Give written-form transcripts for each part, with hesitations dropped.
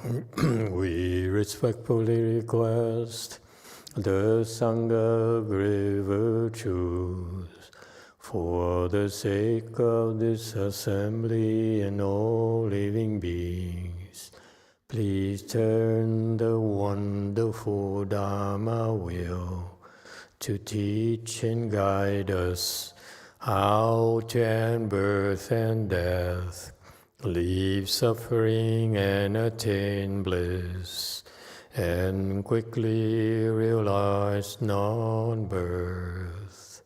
We respectfully request the Sangha great virtues for the sake of this assembly and all living beings. Please turn the wonderful Dharma wheel to teach and guide us how to end birth and death, leave suffering and attain bliss, and quickly realize non-birth.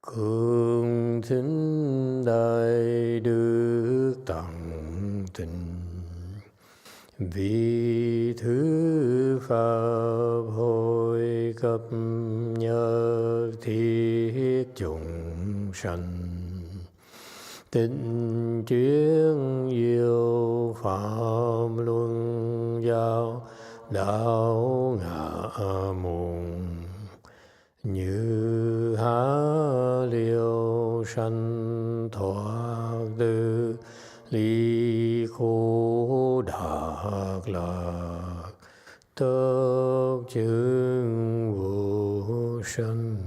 Cung thính Đại Đức Tạng Tình, vì thứ Pháp hội cập nhật thiết chúng sanh, tịnh chuyên diệu Pháp luân giao đạo ngã môn, như há liêu sanh thoát tư ly khổ đạc lạc, tất chứng vô sanh.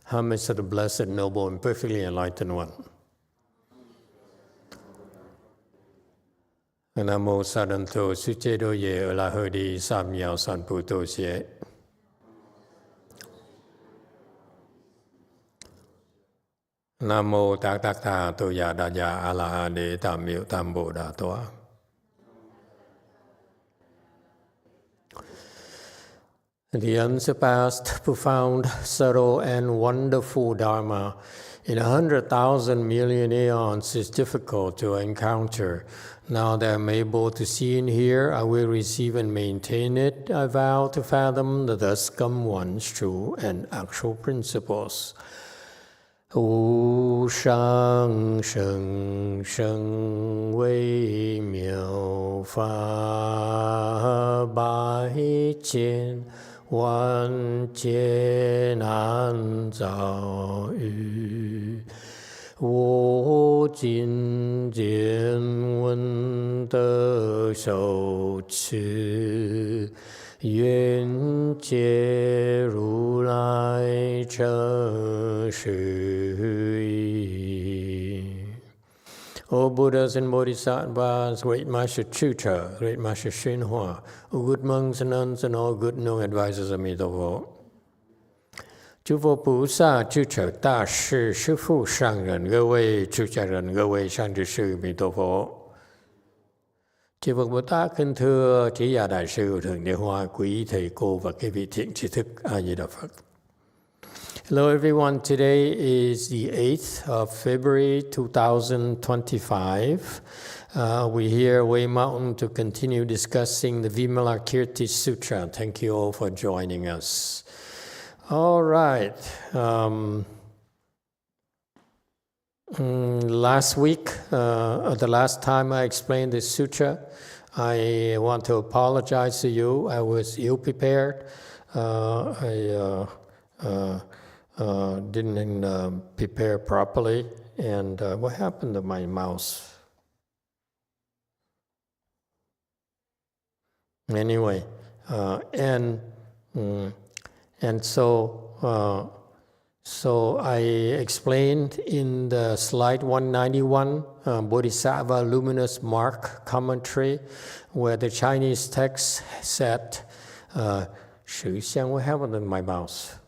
Homage to the Blessed, Noble, and Perfectly Enlightened One. Nam mô Sa Đan Tô Sư Chế Đô Ye Ở La Hơ Đi Sam Yào San Pu Tô Xie. Nam mô Tát Tát Tha Tô Ya Đa Ya A La Ha Đế Tam Miệu Tam Bồ Đà Toa. The unsurpassed, profound, subtle, and wonderful Dharma in 100,000 million aeons is difficult to encounter. Now that I'm able to see and hear, I will receive and maintain it. I vow to fathom the thus come one's true and actual principles. Wu shang sheng sheng wei miao fa bai jian wan jian an zao yu. Wo jin jian wen de shou qi, yuan jie ru lai zhe shi yi. O Buddhas and Bodhisattvas, Great Master Sutra, Great Master YongHua, O good monks and nuns and all good known advisors of Emitofuo. 诸佛菩萨、诸者大士、师父上人、各位出家人、各位善知识、弥陀佛。Chư Phật Bồ Tát kính thưa Trí Giả Đại sư Thượng Đế Hoa, quý thầy cô và các vị thiện tri thức. A Di Đà Phật. Hello everyone, today is the 8th of February 2025. We're here at Way Mountain to continue discussing the Vimalakirti Sutra. Thank you all for joining us. All right. Last week, the last time I explained this sutra, I want to apologize to you. I was ill-prepared. I didn't prepare properly. And what happened to my mouse? Anyway, and so I explained in the slide 191, Bodhisattva Luminous Mark commentary, where the Chinese text said, 实相, what happened to my mouse?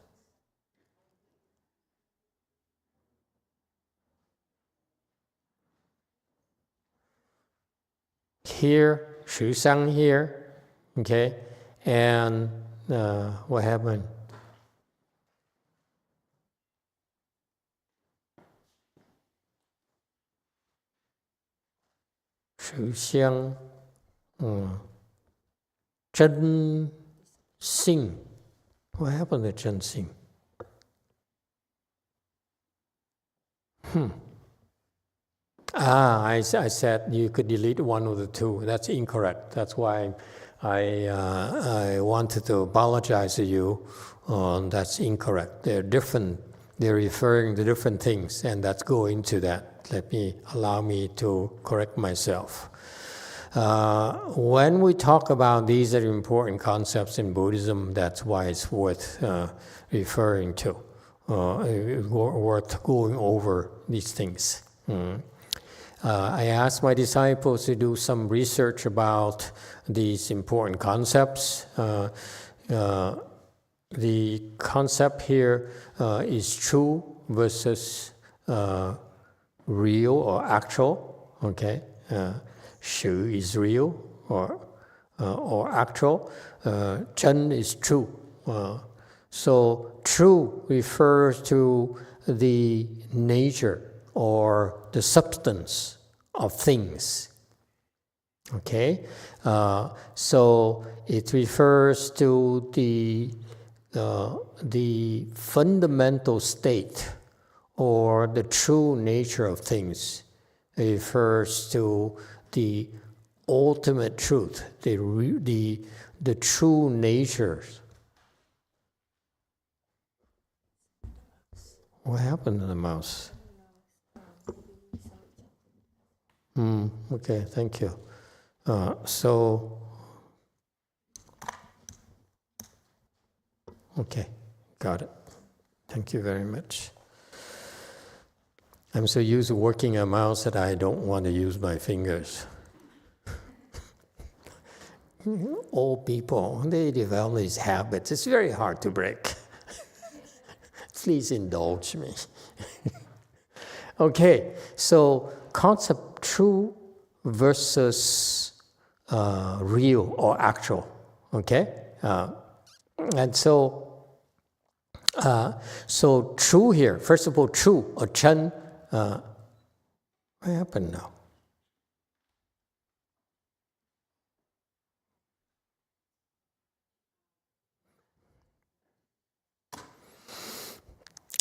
Here, 实相 here, okay, and what happened? Sự相, chân sinh. What happened to chân sinh? I said you could delete one of the two. That's incorrect. That's why I wanted to apologize to you. That's incorrect. They're different. They're referring to different things, and that's going to that. Allow me to correct myself. When we talk about these are important concepts in Buddhism, that's why it's worth referring to, worth going over these things. I asked my disciples to do some research about these important concepts. The concept here is true versus real or actual. Okay, 实 is real or actual. 真 is true. So true refers to the nature or the substance of things. Okay, so it refers to the fundamental state or the true nature of things. It refers to the ultimate truth, the true nature. What happened to the mouse? Okay, thank you. Okay, got it. Thank you very much. I'm so used to working a mouse that I don't want to use my fingers. Old people, they develop these habits. It's very hard to break. Please indulge me. Okay, so concept true versus real or actual. Okay, and so true here. First of all, true or chen. What happened now?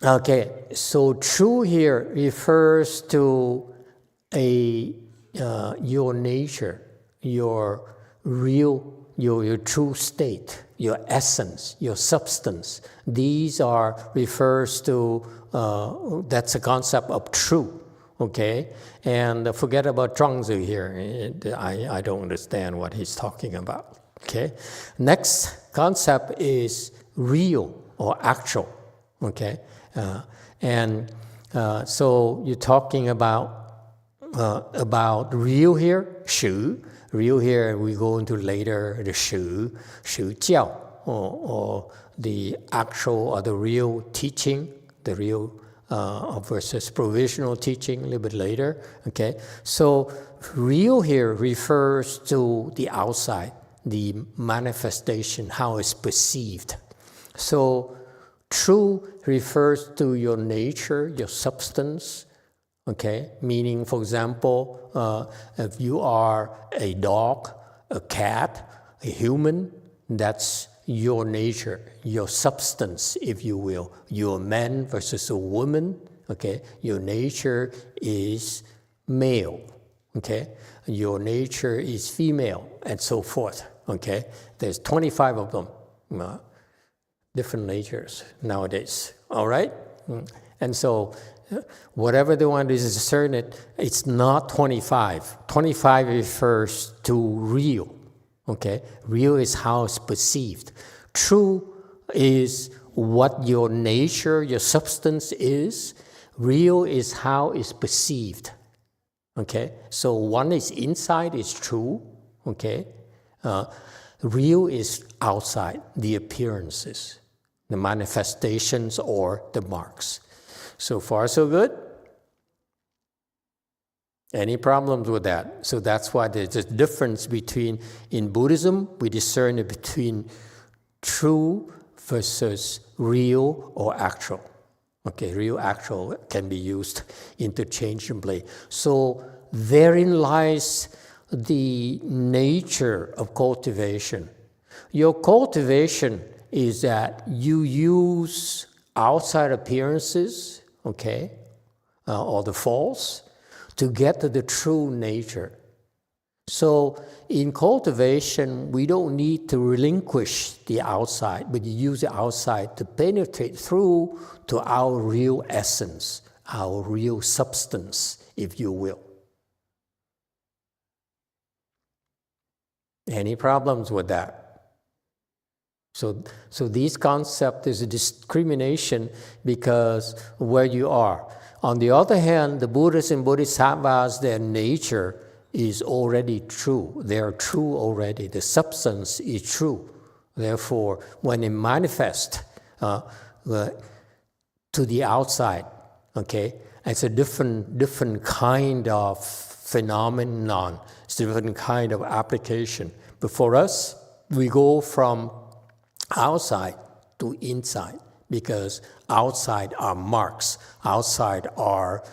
Okay, so true here refers to your nature, your real, your true state, your essence, your substance. These refers to, that's a concept of true, okay? And forget about Zhuangzi here. I don't understand what he's talking about, okay? Next concept is real or actual, okay? So you're talking about real here, 实. Real here, we go into later the 实教, or the actual or the real teaching, the real versus provisional teaching a little bit later. Okay, so real here refers to the outside, the manifestation, how it's perceived. So true refers to your nature, your substance. Okay, meaning, for example, if you are a dog, a cat, a human, that's your nature, your substance, if you will. You're a man versus a woman, okay? Your nature is male, okay? Your nature is female, and so forth, okay? There's 25 of them, different natures nowadays, all right? And so whatever they want to discern it's not 25. 25 refers to real, okay? Real is how it's perceived. True is what your nature, your substance is. Real is how it's perceived, okay? So one is inside, is true, okay? Real is outside, the appearances, the manifestations or the marks. So far, so good? Any problems with that? So that's why there's a difference between, in Buddhism, we discern between true versus real or actual. Okay, real, actual can be used interchangeably. So therein lies the nature of cultivation. Your cultivation is that you use outside appearances, okay, or the false, to get to the true nature. So in cultivation, we don't need to relinquish the outside, but you use the outside to penetrate through to our real essence, our real substance, if you will. Any problems with that? So this concept is a discrimination because where you are. On the other hand, the Buddhas and Bodhisattvas, their nature is already true. They are true already. The substance is true. Therefore, when it manifests to the outside, okay, it's a different kind of phenomenon. It's a different kind of application. But for us, we go from outside to inside because outside are marks, outside are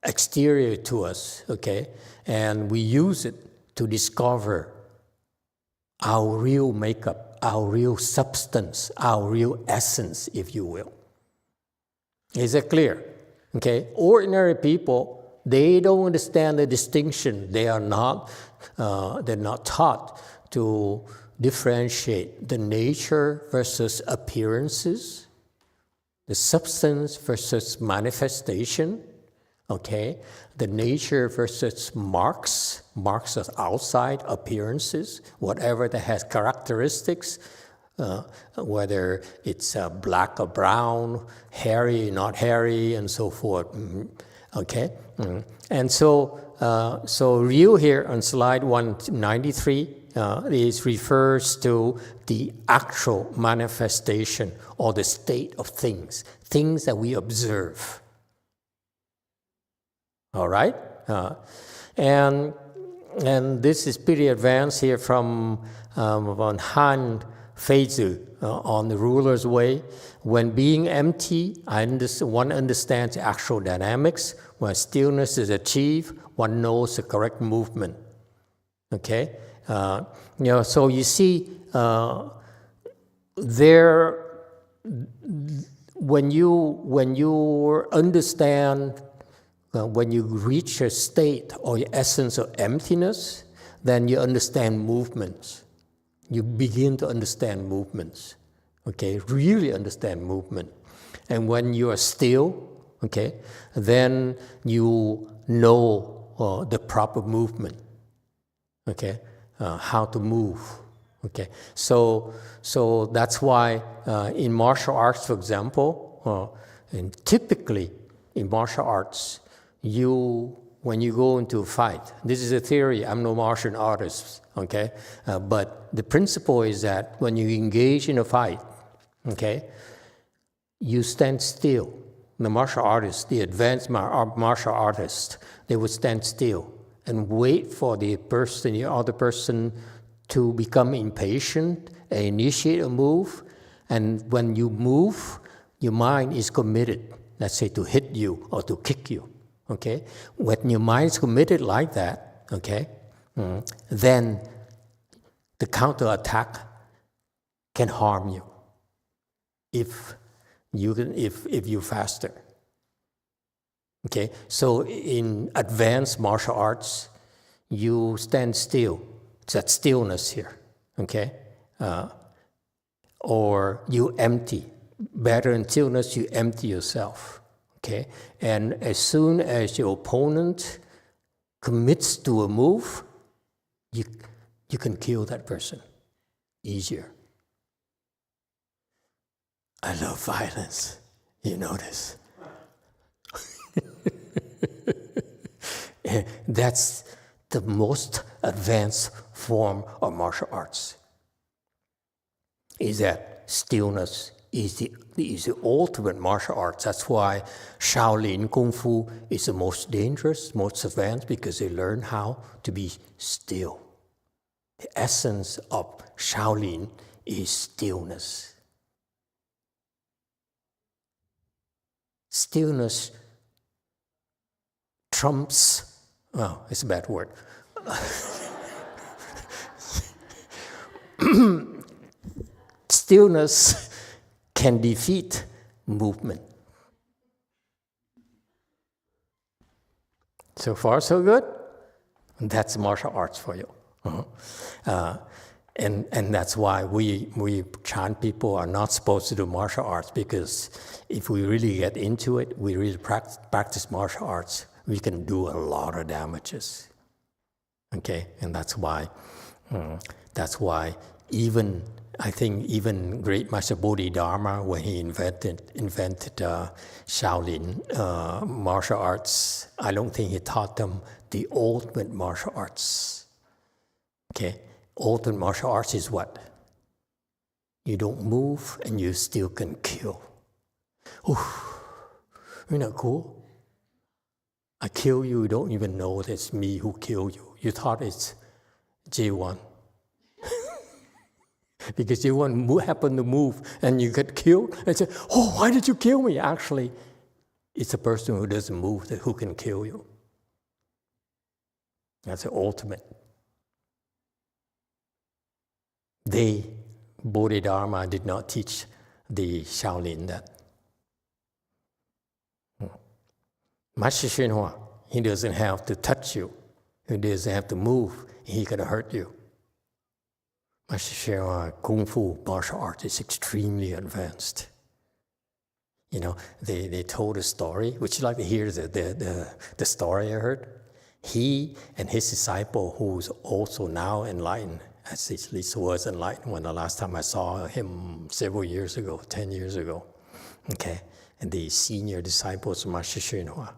exterior to us, okay? And we use it to discover our real makeup, our real substance, our real essence, if you will. Is it clear? Okay, ordinary people, they don't understand the distinction. They're not taught to differentiate the nature versus appearances, the substance versus manifestation, okay? The nature versus marks of outside appearances, whatever that has characteristics, whether it's black or brown, hairy, not hairy, and so forth, okay? And so real here on slide 193, refers to the actual manifestation or the state of things that we observe. All right? And this is pretty advanced here from Han Feizi on the ruler's way. When being empty, one understands the actual dynamics. When stillness is achieved, one knows the correct movement. Okay? So you see, when you understand, when you reach a state or your essence of emptiness, then you understand movements. You begin to understand movements, okay? Really understand movement. And when you are still, okay, then you know the proper movement, okay? How to move, okay? So that's why in martial arts, for example, and typically in martial arts, when you go into a fight, this is a theory, I'm no martial artist, okay? But the principle is that when you engage in a fight, okay, you stand still. The martial artists, the advanced martial artists, they would stand still and wait for the other person to become impatient and initiate a move. And when you move, your mind is committed, let's say to hit you or to kick you, okay? When your mind is committed like that, okay, then the counterattack can harm you if you're faster. Okay, so in advanced martial arts, you stand still. It's that stillness here, okay? Or you empty. Better in stillness, you empty yourself, okay? And as soon as your opponent commits to a move, you can kill that person easier. I love violence, you know this. That's the most advanced form of martial arts. Is that stillness is the ultimate martial arts. That's why Shaolin Kung Fu is the most dangerous, most advanced, because they learn how to be still. The essence of Shaolin is stillness. Stillness trumps, well, it's a bad word. Stillness can defeat movement. So far, so good? That's martial arts for you. And that's why we Chan people are not supposed to do martial arts, because if we really get into it, we really practice martial arts, we can do a lot of damages. Okay, and that's why That's why I think even great Master Bodhidharma, when he invented Shaolin martial arts, I don't think he taught them the ultimate martial arts. Okay, ultimate martial arts is what? You don't move and you still can kill. Ooh, isn't that cool? I kill you, you don't even know it's me who killed you. You thought it's J1. Because J1 happened to move and you get killed and say, oh, why did you kill me? Actually, it's a person who doesn't move who can kill you. That's the ultimate. Bodhidharma did not teach the Shaolin that. Master YongHua, he doesn't have to touch you. He doesn't have to move. He can hurt you. Master YongHua Kung Fu martial art is extremely advanced. You know, they told a story. Would you like to hear the story I heard? He and his disciple, who's also now enlightened, at least was enlightened when the last time I saw him several years ago, 10 years ago. Okay, and the senior disciples of Master YongHua.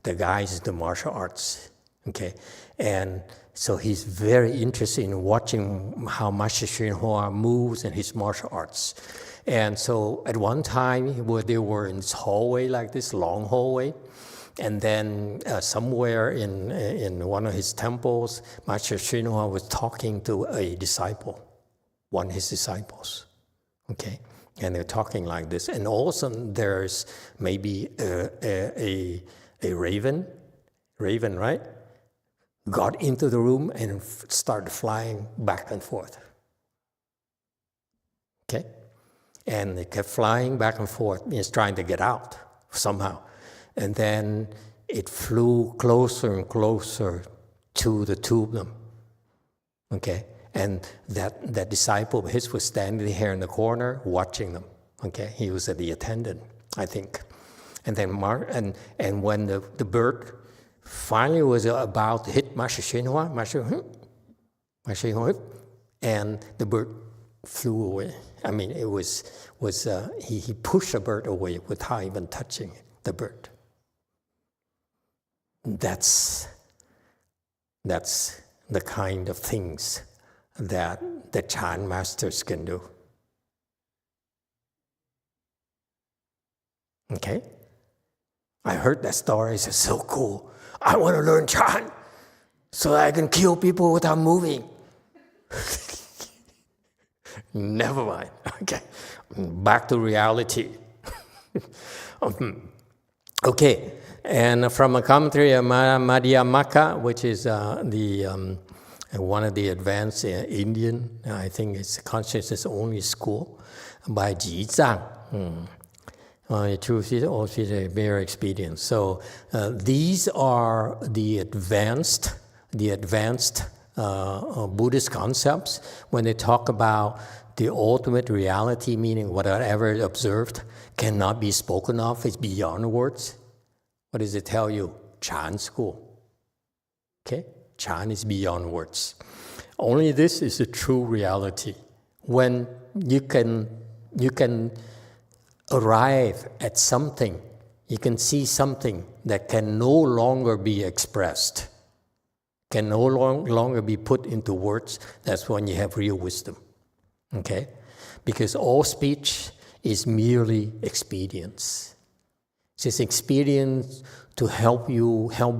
The guys in the martial arts. Okay, and so he's very interested in watching how Master YongHua moves in his martial arts. And so at one time, they were in this hallway, like this long hallway, and then somewhere in one of his temples, Master YongHua was talking to a disciple, one of his disciples. Okay, and they're talking like this, and all of a sudden there's maybe a raven, right? Got into the room and started flying back and forth. Okay? And it kept flying back and forth. It's trying to get out somehow. And then it flew closer and closer to the two of them. Okay? And that disciple of his was standing here in the corner watching them. Okay? He was the attendant, I think. And then and when the bird finally was about to hit Master YongHua, Master YongHua, and the bird flew away. I mean, it was he pushed the bird away without even touching the bird. That's the kind of things that the Chan masters can do. Okay? I heard that story. It's so cool. I want to learn Chan so I can kill people without moving. Never mind. Okay. Back to reality. Okay. And from a commentary of Madhyamaka, which is one of the advanced Indian, I think it's consciousness only school, by Ji Zhang. She's a very experienced. So these are the advanced Buddhist concepts when they talk about the ultimate reality, meaning whatever is observed cannot be spoken of, it's beyond words. What does it tell you? Chan school. Okay? Chan is beyond words. Only this is the true reality. When you can arrive at something, you can see something that can no longer be expressed, can no longer be put into words, that's when you have real wisdom. Okay? Because all speech is merely experience. It's just experience to help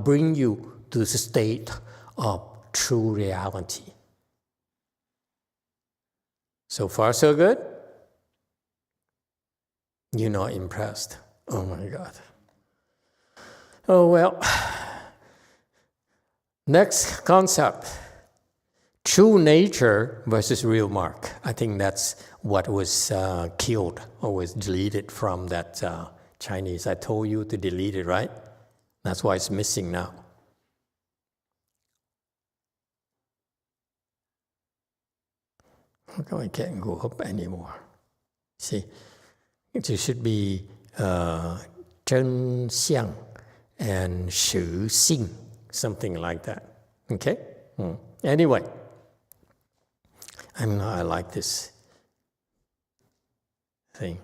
bring you to the state of true reality. So far, so good? You're not impressed. Oh my God. Oh well. Next concept. True nature versus real mark. I think that's what was killed or was deleted from that Chinese. I told you to delete it, right? That's why it's missing now. How come I can't go up anymore? See, it should be 真相 and 实性, something like that. Okay? Anyway, I like this thing.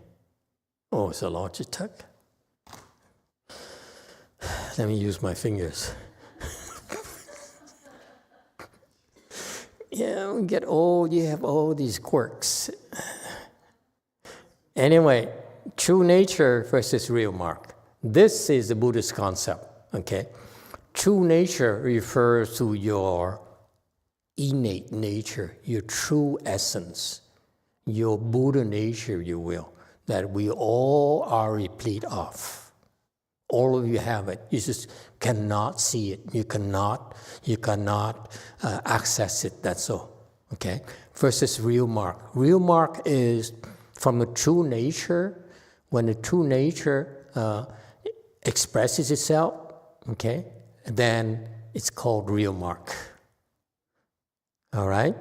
Oh, it's a Logitech. Let me use my fingers. Yeah, when you get old, you have all these quirks. Anyway, true nature versus real mark. This is the Buddhist concept, okay? True nature refers to your innate nature, your true essence, your Buddha nature, you will, that we all are replete of. All of you have it. You just cannot see it. You cannot access it. That's all. Okay. Versus real mark. Real mark is from the true nature. When the true nature expresses itself, okay, then it's called real mark. All right.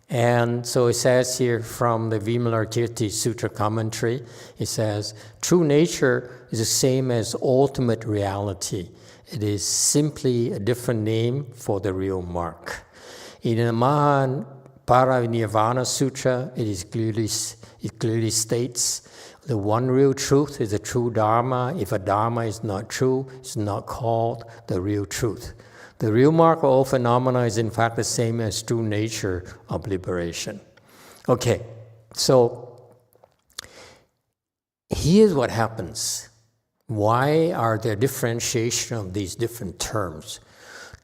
And so it says here from the Vimalakirti Sutra commentary, it says, true nature is the same as ultimate reality. It is simply a different name for the real mark. In the Mahaparinirvana Sutra, it clearly states, the one real truth is the true Dharma. If a Dharma is not true, it's not called the real truth. The real mark of all phenomena is in fact the same as true nature of liberation. Okay, so here's what happens. Why are there differentiation of these different terms?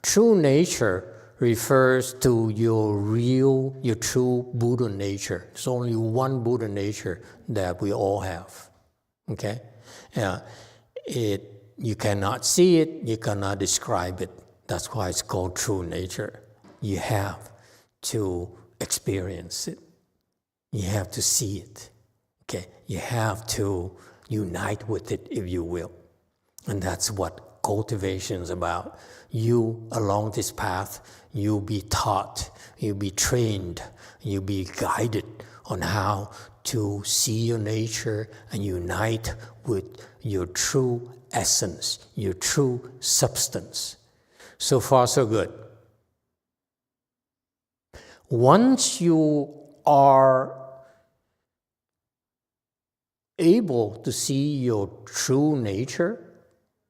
True nature refers to your true Buddha nature. There's only one Buddha nature that we all have. Okay? You cannot see it, you cannot describe it. That's why it's called true nature. You have to experience it. You have to see it. Okay? You have to unite with it, if you will. And that's what cultivation is about. You, along this path, you'll be taught, you'll be trained, you'll be guided on how to see your nature and unite with your true essence, your true substance. So far, so good. Once you are able to see your true nature,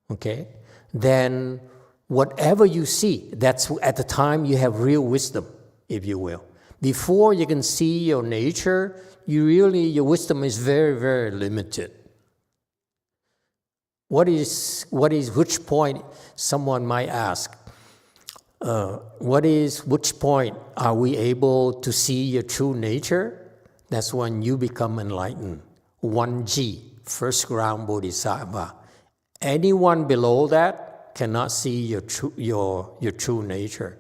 okay, then whatever you see, that's at the time you have real wisdom, if you will. Before you can see your nature, your wisdom is very, very limited. Which point, someone might ask, which point are we able to see your true nature? That's when you become enlightened. 1G, first ground bodhisattva. Anyone below that cannot see your true nature.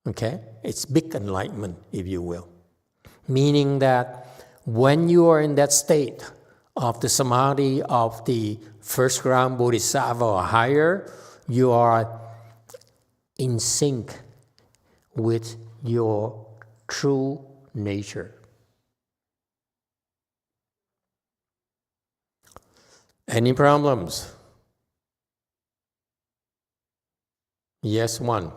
Okay? It's big enlightenment, if you will. Meaning that when you are in that state of the samadhi of the first ground bodhisattva or higher, you are in sync with your true nature. Any problems? Yes, one.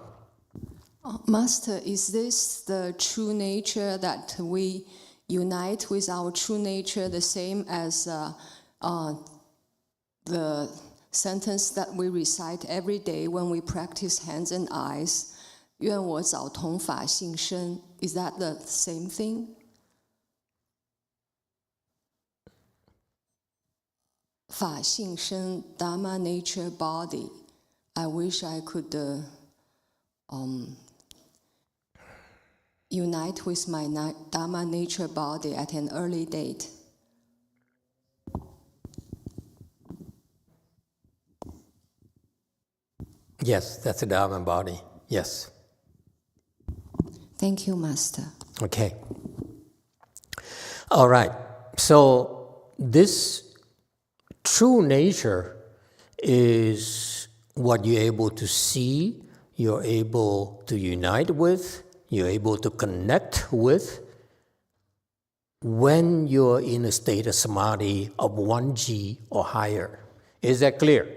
Master, is this the true nature that we unite with our true nature, the same as the sentence that we recite every day when we practice hands and eyes? 愿我早同法性身. Is that the same thing? 法性身, Dharma nature body. I wish I could unite with my Dharma nature body at an early date. Yes, that's a Dharma body. Yes. Thank you, Master. Okay. All right. So this true nature is what you're able to see, you're able to unite with, you're able to connect with when you're in a state of samadhi of 1G or higher. Is that clear?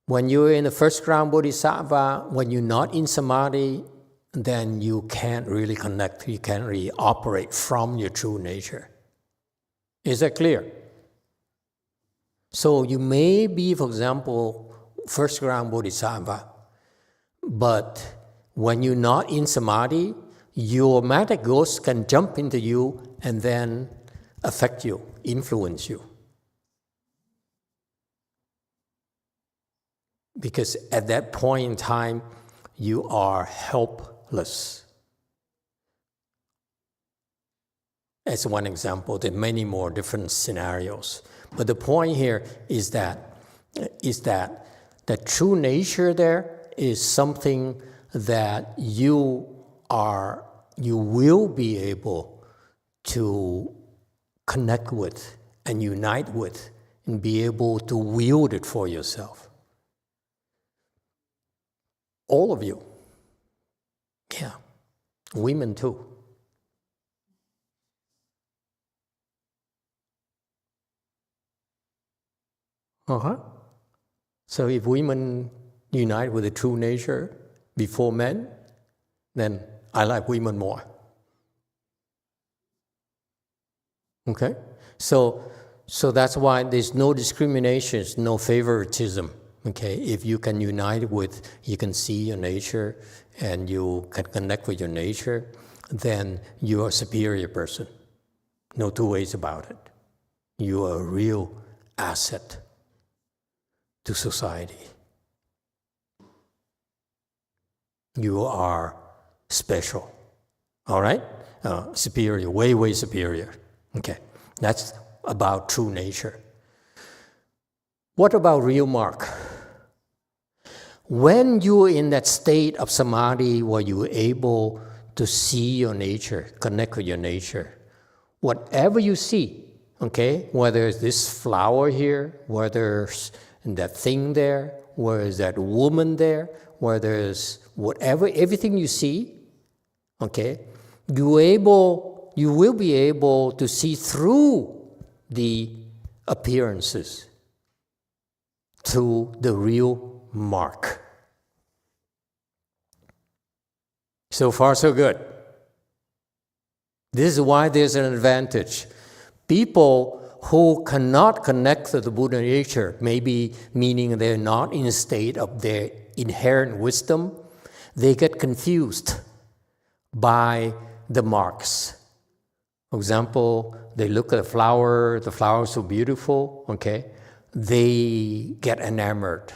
When you're in the first ground bodhisattva, when you're not in samadhi, then you can't really connect, you can't really operate from your true nature. Is that clear? So you may be, for example, first ground bodhisattva, but when you're not in samadhi, your automatic ghost can jump into you and then affect you, influence you. Because at that point in time, you are helpless. As one example, there are many more different scenarios. But the point here is that the true nature there is something that you will be able to connect with and unite with and be able to wield it for yourself. All of you. Yeah. Women too. So if women unite with the true nature before men, then I like women more. Okay? So that's why there's no discriminations, no favoritism. Okay? If you can unite with, you can see your nature and you can connect with your nature, then you are a superior person. No two ways about it. You are a real asset to society. You are special. All right? Superior, way, way superior. Okay. That's about true nature. What about real mark? When you're in that state of samadhi where you're able to see your nature, connect with your nature, whatever you see, okay, whether it's this flower here, whether it's that thing there, whether it's that woman there, whether it's whatever, everything you see, okay, you will be able to see through the appearances to the real mark. So far, so good. This is why there's an advantage. People who cannot connect to the Buddha nature, maybe meaning they're not in a state of their inherent wisdom, they get confused by the marks. For example, they look at the flower is so beautiful, okay? They get enamored.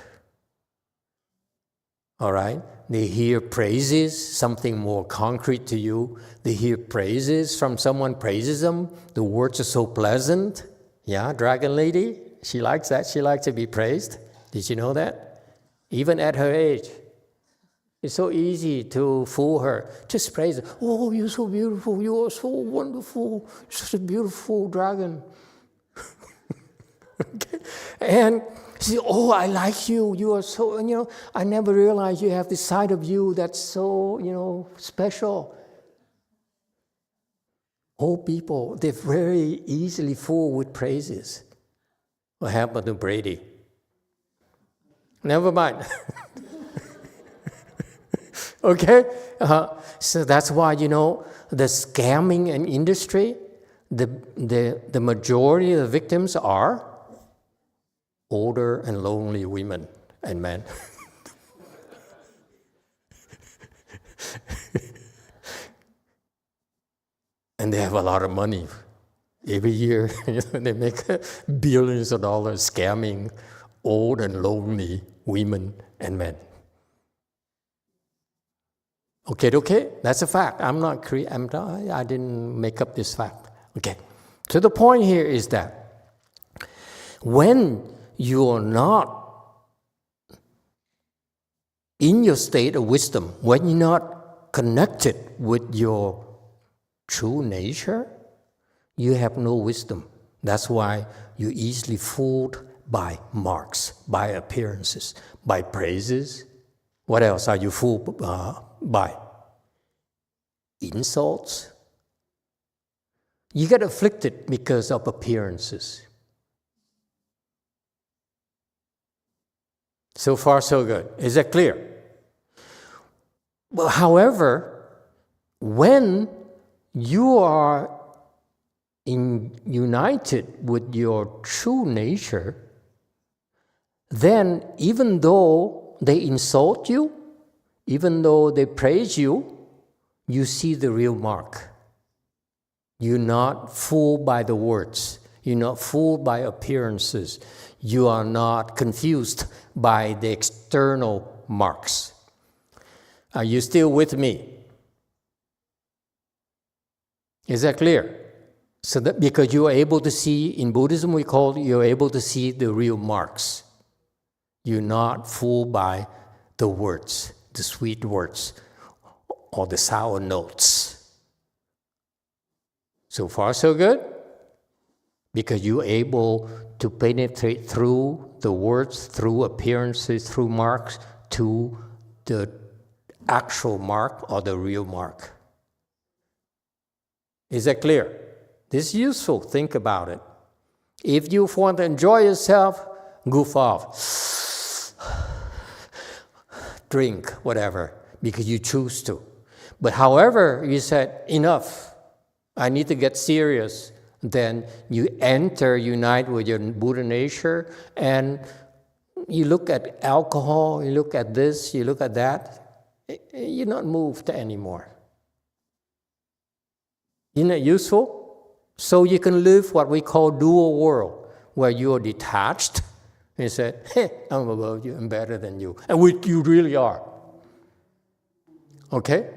All right? They hear praises, something more concrete to you. They hear praises from someone praises them. The words are so pleasant. Yeah, Dragon Lady, she likes that. She likes to be praised. Did you know that? Even at her age. It's so easy to fool her. Just praise her. Oh, you're so beautiful. You are so wonderful. Such a beautiful dragon. Okay? And she said, oh, I like you. You are so, and I never realized you have this side of you that's so, special. Old people, they're very easily fooled with praises. What happened to Brady? Never mind. Okay? So that's why, the scamming and industry, the majority of the victims are older and lonely women and men. And they have a lot of money. Every year, they make billions of dollars scamming old and lonely women and men. Okay, that's a fact. I didn't make up this fact. Okay, so the point here is that when you are not in your state of wisdom, when you're not connected with your true nature, you have no wisdom. That's why you're easily fooled by marks, by appearances, by praises. What else are you fooled by? Insults. You get afflicted because of appearances. So far, so good. Is that clear? However, when you are united with your true nature, then even though they insult you, even though they praise you, you see the real mark. You're not fooled by the words. You're not fooled by appearances. You are not confused by the external marks. Are you still with me? Is that clear? So that because you are able to see, in Buddhism we call it, you're able to see the real marks. You're not fooled by the words, the sweet words, or the sour notes. So far, so good? Because you're able to penetrate through the words, through appearances, through marks, to the actual mark or the real mark. Is that clear? This is useful. Think about it. If you want to enjoy yourself, goof off. Drink, whatever, because you choose to. But however, you said, enough, I need to get serious, then you unite with your Buddha nature, and you look at alcohol, you look at this, you look at that, you're not moved anymore. Isn't it useful? So you can live what we call dual world, where you are detached, and you say, hey, I'm above you, I'm better than you. And you really are. Okay?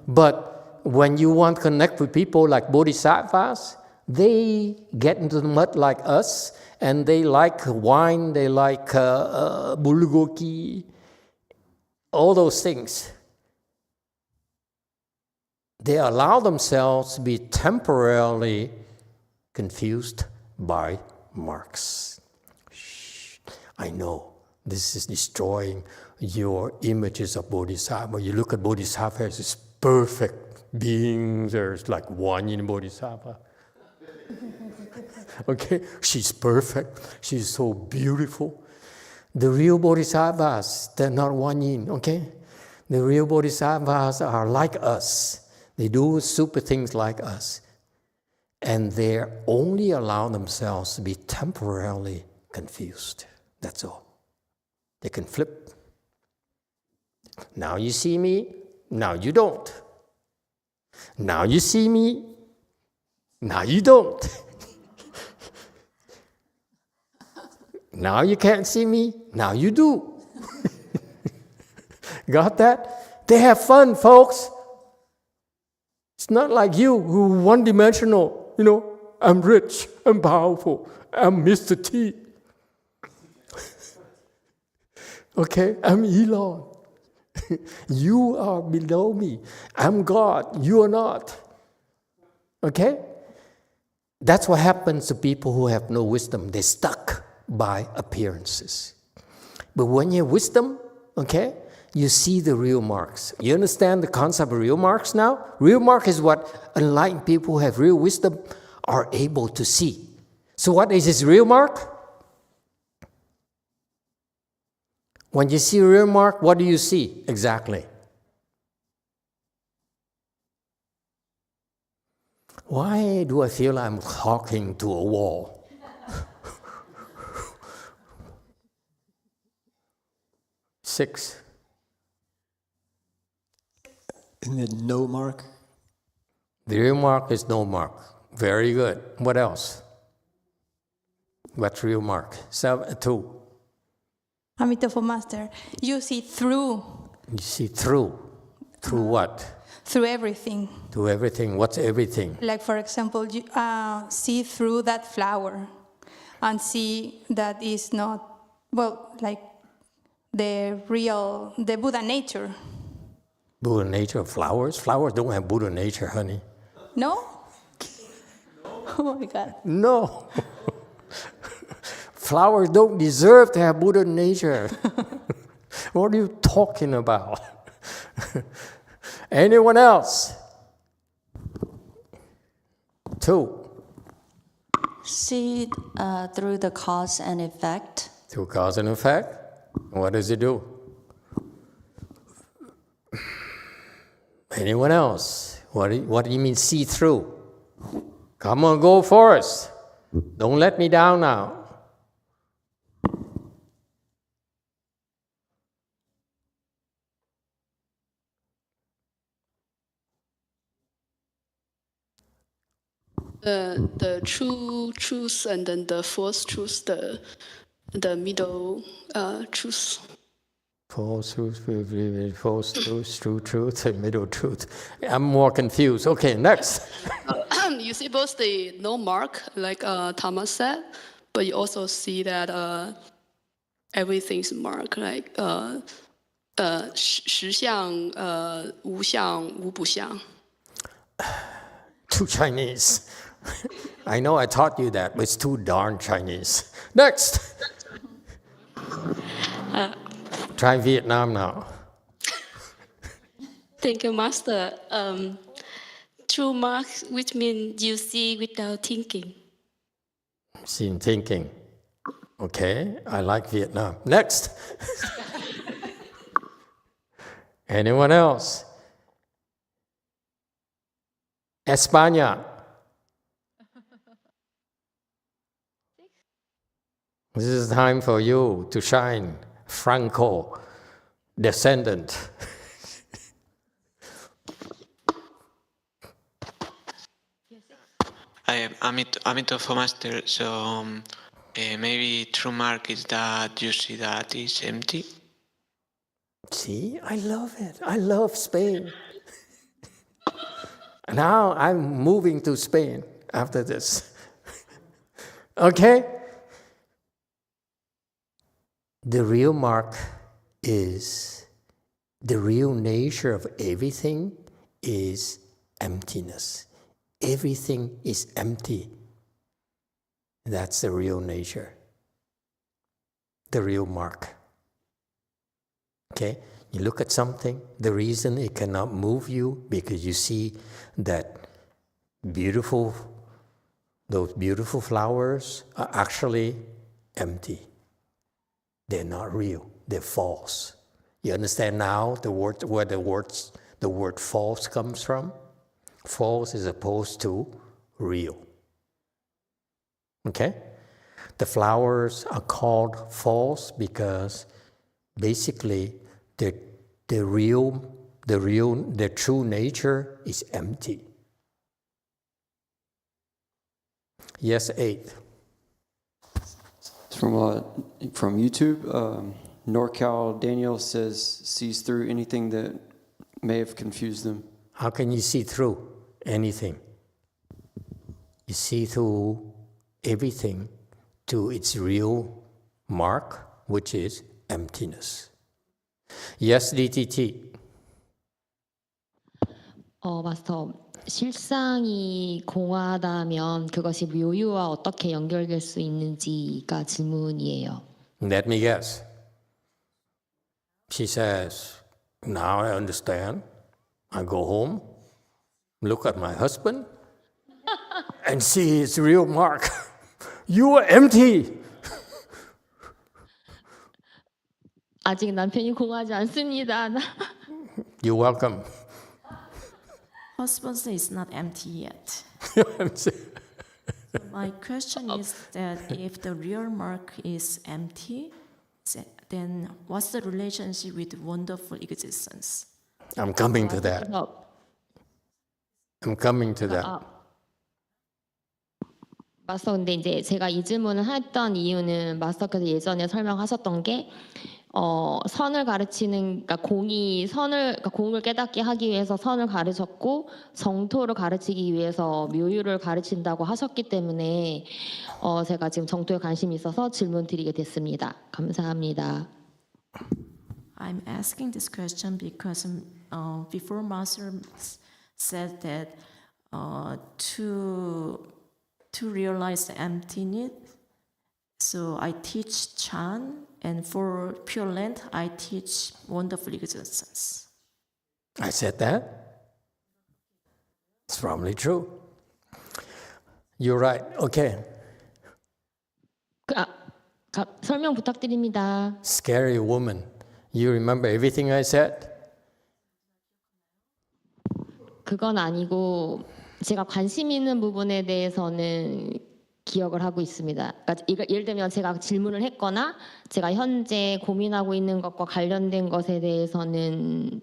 But when you want to connect with people like bodhisattvas, they get into the mud like us, and they like wine, they like bulgogi, all those things. They allow themselves to be temporarily confused by marks. Shh, I know this is destroying your images of bodhisattva. You look at bodhisattvas as perfect beings. There's like one in bodhisattva. Okay, she's perfect. She's so beautiful. The real bodhisattvas, they're not one yin, okay? The real bodhisattvas are like us. They do super things like us. And they only allow themselves to be temporarily confused. That's all. They can flip. Now you see me, now you don't. Now you see me, now you don't. Now you can't see me, now you do. Got that? They have fun, folks. It's not like you who are one-dimensional, I'm rich, I'm powerful, I'm Mr. T. Okay, I'm Elon. You are below me. I'm God, you are not. Okay? That's what happens to people who have no wisdom. They're stuck by appearances. But when you have wisdom, okay, you see the real marks. You understand the concept of real marks now? Real mark is what enlightened people who have real wisdom are able to see. So what is his real mark? When you see a real mark, what do you see exactly? Why do I feel I'm talking to a wall? Six. Isn't it no mark? The real mark is no mark. Very good. What else? What's real mark? 2. Emitofuo Master, you see through. You see through. Through what? Through everything. To everything. What's everything? Like, for example, you see through that flower and see that is not, like the Buddha nature. Buddha nature of flowers? Flowers don't have Buddha nature, honey. No? Oh my God. No. Flowers don't deserve to have Buddha nature. What are you talking about? Anyone else? 2. See through the cause and effect. Through cause and effect? What does it do? Anyone else? What do you mean see through? Come on, go for us. Don't let me down now. The true truth and then the false truth, the middle truth. False truth, true truth, and middle truth. I'm more confused. Okay, next. You see both the no mark, like Thomas said, but you also see that everything's marked, like 实相无相无不相. Too Chinese. I know I taught you that, but it's too darn Chinese. Next. Try Vietnam now. Thank you, Master. True mark, which means you see without thinking. Seen thinking. Okay, I like Vietnam. Next. Anyone else? España. This is time for you to shine. Franco, descendant. Emitofuo Master, so maybe true mark is that you see that it's empty. See, I love it. I love Spain. Now I'm moving to Spain after this. Okay? The real mark is, the real nature of everything is emptiness. Everything is empty. That's the real nature. The real mark. Okay? You look at something, the reason it cannot move you because you see that those beautiful flowers are actually empty. They're not real. They're false. You understand now where the word false comes from? False is opposed to real. Okay? The flowers are called false because basically their true nature is empty. Yes, 8. From YouTube, NorCal Daniel says sees through anything that may have confused them. How can you see through anything? You see through everything to its real mark, which is emptiness. Yes, DTT. 마스터, 실상이 공하다면 그것이 묘유와 어떻게 연결될 수 있는지가 질문이에요. Let me guess. She says, now I understand. I go home, look at my husband, and see his real mark. You are empty. 아직 남편이 공하지 않습니다. You're welcome. Husband is not empty yet. My question is that if the real mark is empty, then what's the relationship with wonderful existence? I'm coming to that. I'm coming to that. 마스터, 근데 이제 제가 이 질문을 했던 이유는 마스터께서 예전에 설명하셨던 게 선을 가르치는, 그러니까 공을 깨닫게 하기 위해서 선을 가르쳤고 정토를 가르치기 위해서 묘유를 가르친다고 하셨기 때문에 제가 지금 정토에 관심이 있어서 질문 드리게 됐습니다. 감사합니다. I'm asking this question because before Master said that to realize the emptiness, so I teach Chan, and for Pure Land, I teach wonderful existence. I said that? It's probably true. You're right. Okay. 설명 부탁드립니다. Scary woman. You remember everything I said? 그건 아니고 제가 관심 있는 부분에 대해서는 기억을 하고 있습니다. 그러니까 예를 들면 제가 질문을 했거나 제가 현재 고민하고 있는 것과 관련된 것에 대해서는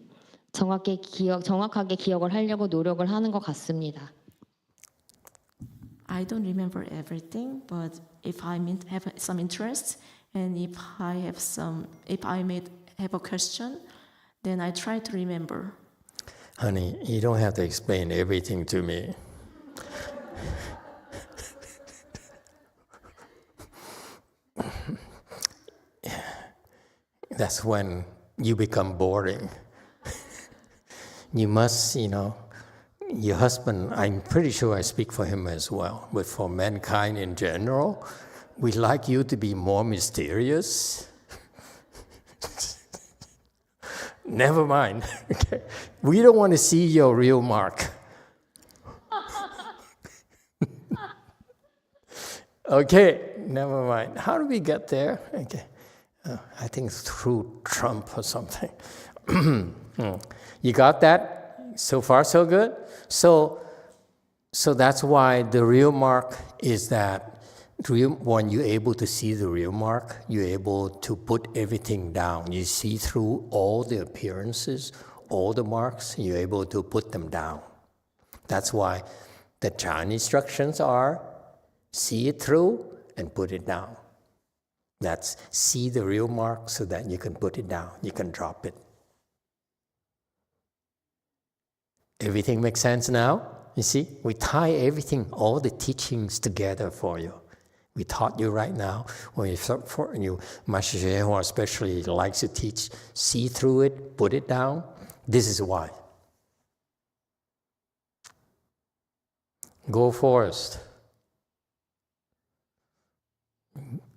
정확하게 기억을 하려고 노력을 하는 것 같습니다. I don't remember everything, but if I have some interest and if I have a question, then I try to remember. Honey, you don't have to explain everything to me. That's when you become boring. You must, your husband, I'm pretty sure I speak for him as well, but for mankind in general, we like you to be more mysterious. Never mind. Okay. We don't want to see your real mark. Okay, never mind. How do we get there? Okay. I think through Trump or something. You got that? So far, so good? So that's why the real mark is that when you're able to see the real mark, you're able to put everything down. You see through all the appearances, all the marks, you're able to put them down. That's why the Chan instructions are see it through and put it down. That's see the real mark so that you can put it down, you can drop it. Everything makes sense now? You see, we tie everything, all the teachings together for you. We taught you right now. When Master YongHua especially likes to teach, see through it, put it down. This is why. Go Forrest.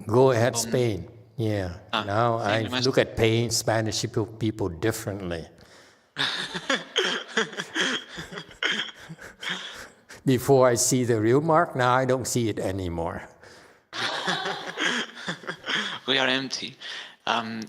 Go ahead, Spain. Yeah. Now I look at Spanish people differently. Before I see the real mark, now I don't see it anymore. We are empty.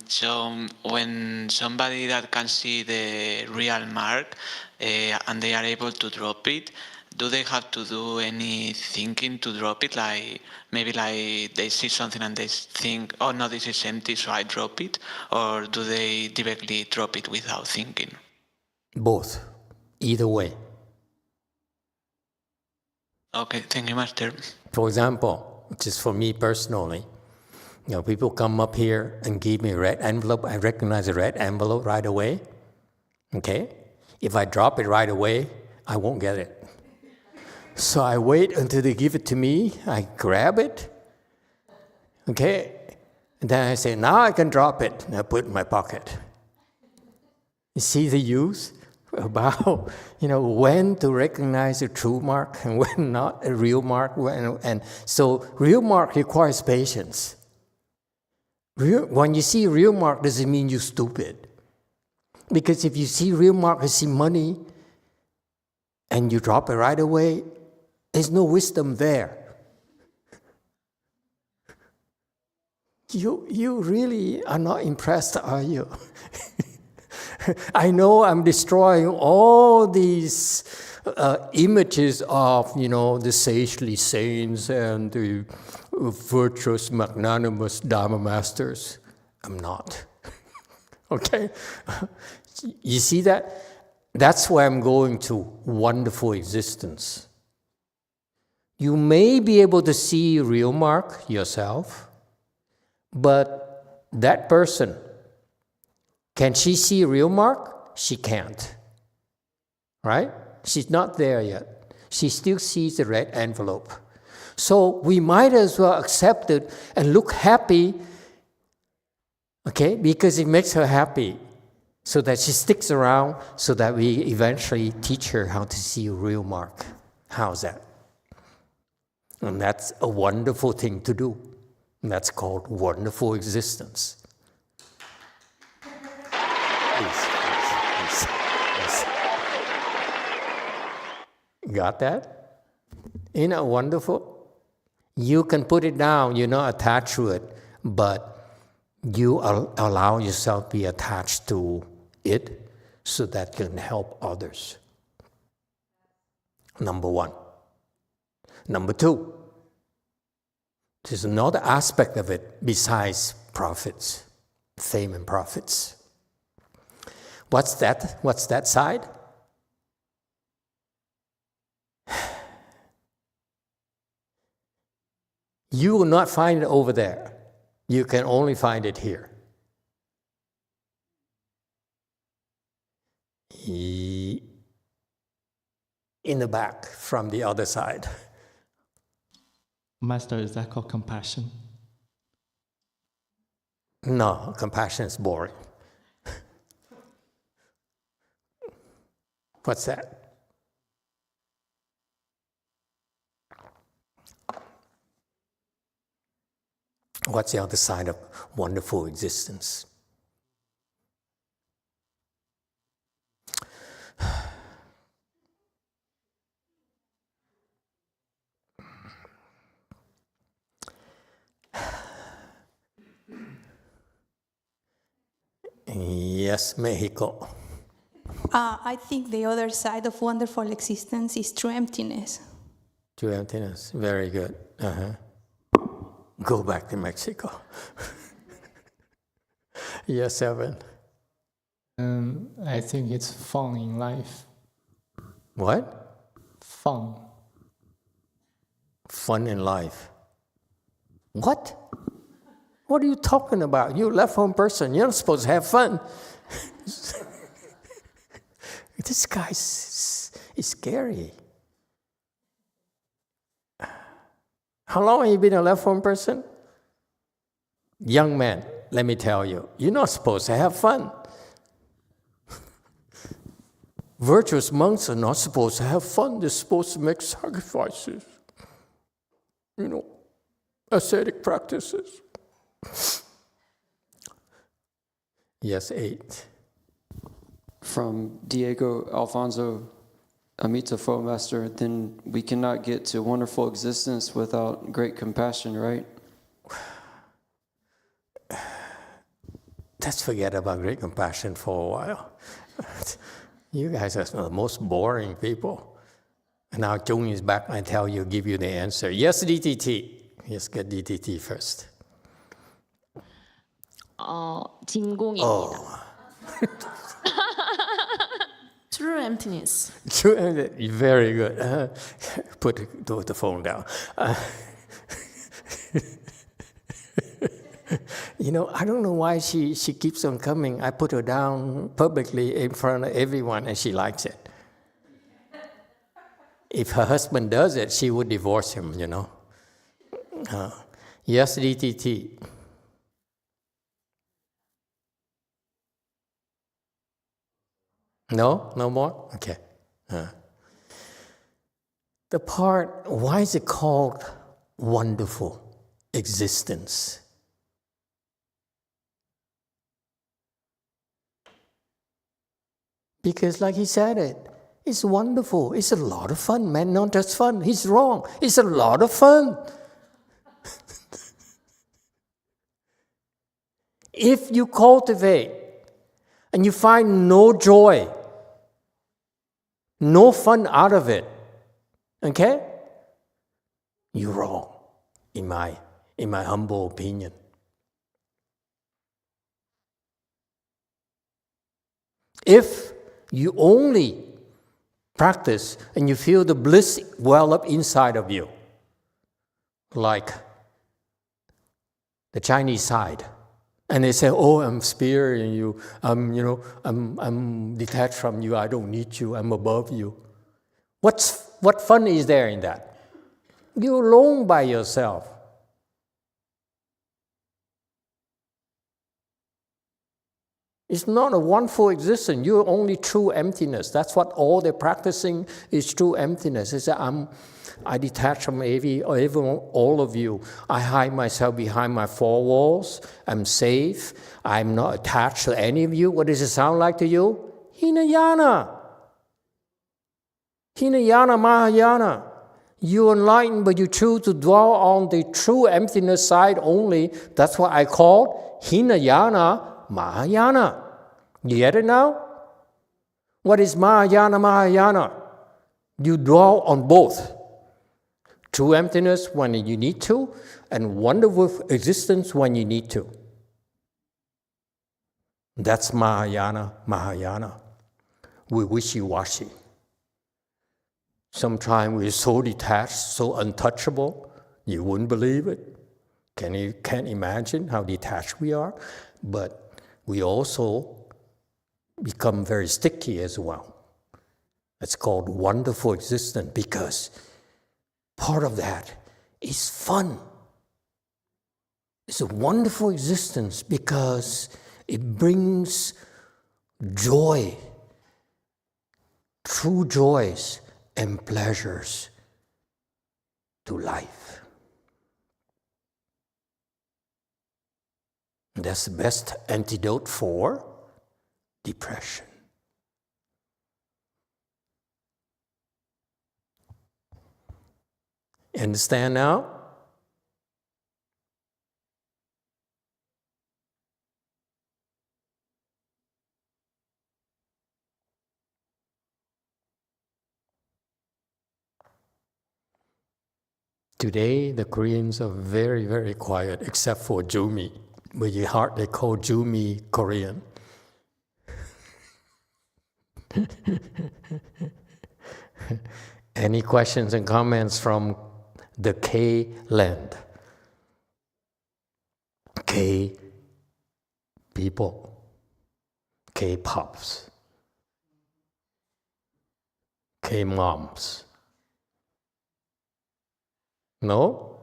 So when somebody that can see the real mark and they are able to drop it, do they have to do any thinking to drop it? Like maybe like they see something and they think, oh no, this is empty, so I drop it? Or do they directly drop it without thinking? Both. Either way. Okay, thank you, Master. For example, just for me personally, people come up here and give me a red envelope. I recognize a red envelope right away. Okay? If I drop it right away, I won't get it. So I wait until they give it to me. I grab it. Okay? And then I say, now I can drop it. And I put it in my pocket. You see the use about, when to recognize a true mark and when not a real mark. And so real mark requires patience. When you see real mark, doesn't mean you're stupid. Because if you see real mark, you see money, and you drop it right away, there's no wisdom there. You really are not impressed, are you? I know I'm destroying all these images of, the sagely saints and the virtuous, magnanimous Dharma masters. I'm not. Okay? You see that? That's why I'm going to wonderful existence. You may be able to see real mark yourself, but that person, can she see real mark? She can't. Right? She's not there yet. She still sees the red envelope. So we might as well accept it and look happy, okay, because it makes her happy, so that she sticks around, so that we eventually teach her how to see a real mark. How's that? And that's a wonderful thing to do. And that's called wonderful existence. Please. Got that? Isn't it wonderful? You can put it down, you're not attached to it, but you allow yourself to be attached to it so that you can help others. Number one. Number two, there's another aspect of it besides profits, fame and profits. What's that? What's that side? You will not find it over there. You can only find it here. In the back from the other side. Master, is that called compassion? No, compassion is boring. What's that? What's the other side of wonderful existence? Yes, Mexico. I think the other side of wonderful existence is true emptiness. True emptiness, very good. Go back to Mexico. Yes, Evan. I think it's fun in life. What? Fun. Fun in life. What? What are you talking about? You're a left-home person. You're not supposed to have fun. This guy is scary. How long have you been a left-home person? Young man, let me tell you, you're not supposed to have fun. Virtuous monks are not supposed to have fun. They're supposed to make sacrifices. Ascetic practices. Yes, 8. From Diego Alfonso Emitofuo, Master, then we cannot get to wonderful existence without great compassion, right? Let's forget about great compassion for a while. You guys are the most boring people. And now Chung is back and give you the answer. Yes, DTT. Yes, get DTT first. 진공입니다. True emptiness. Very good. Put the phone down. I don't know why she keeps on coming. I put her down publicly in front of everyone, and she likes it. If her husband does it, she would divorce him, Yes, DTT. No? No more? Okay. The part, why is it called wonderful existence? Because like he said it's wonderful. It's a lot of fun, man. Not just fun. He's wrong. It's a lot of fun. If you cultivate and you find no joy, no fun out of it, okay? You're wrong, in my humble opinion. If you only practice and you feel the bliss well up inside of you, like the Chinese side, and they say, "Oh, I'm sparing you. I'm detached from you. I don't need you. I'm above you." What fun is there in that? You're alone by yourself. It's not a wonderful existence. You're only true emptiness. That's what all they're practicing is true emptiness. It's that I detach from everyone, all of you. I hide myself behind my four walls. I'm safe. I'm not attached to any of you. What does it sound like to you? Hinayana. Hinayana Mahayana. You're enlightened, but you choose to dwell on the true emptiness side only. That's what I call Hinayana Mahayana. You get it now? What is Mahayana Mahayana? You draw on both. True emptiness when you need to, and wonderful existence when you need to. That's Mahayana. We wishy-washy. Sometimes we're so detached, so untouchable, you wouldn't believe it. Can't imagine how detached we are, but we also become very sticky as well. It's called wonderful existence because part of that is fun. It's a wonderful existence because it brings joy, true joys and pleasures to life. That's the best antidote for depression. Understand now? Today, the Koreans are very, very quiet, except for Jumi. But you hardly call Jumi Korean. Any questions and comments from the K land? K people, K pops, K moms. No?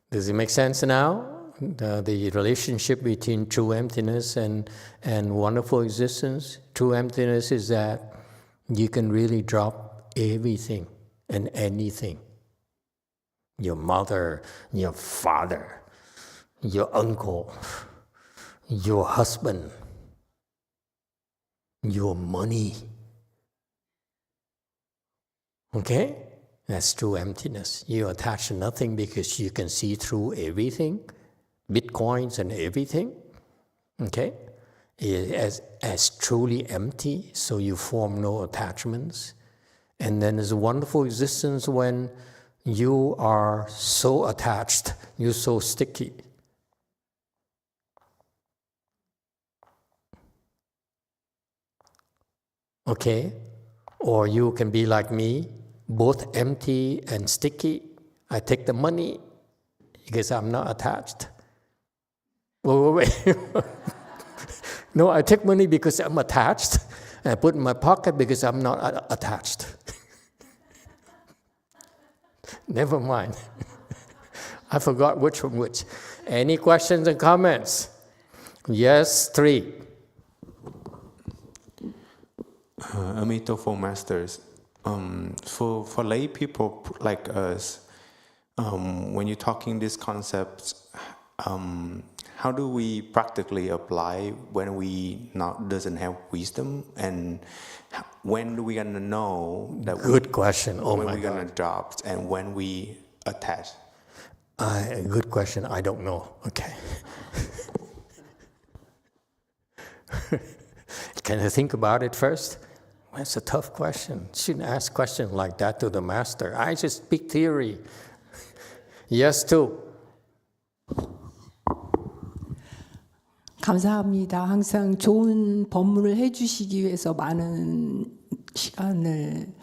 Does it make sense now? The relationship between true emptiness and wonderful existence. True emptiness is that you can really drop everything and anything. Your mother, your father, your uncle, your husband, your money. Okay? That's true emptiness. You attach to nothing because you can see through everything, bitcoins and everything. Okay? As truly empty, so you form no attachments. And then there's a wonderful existence when you are so attached, you're so sticky. Okay? Or you can be like me, both empty and sticky. I take the money because I'm not attached. Wait. No, I take money because I'm attached. And I put it in my pocket because I'm not attached. Never mind. I forgot which from which. Any questions and comments? Yes, 3. Emitofuo masters, for lay people like us, when you're talking these concepts, how do we practically apply when we doesn't have wisdom, and when do we gonna know that good question? Oh when my we God. gonna drop and when we attach? Good question. I don't know. Okay. Can I think about it first? That's a tough question. Shouldn't ask questions like that to the master. I just speak theory. Yes, 2. 감사합니다. 항상 좋은 법문을 해주시기 위해서 많은 시간을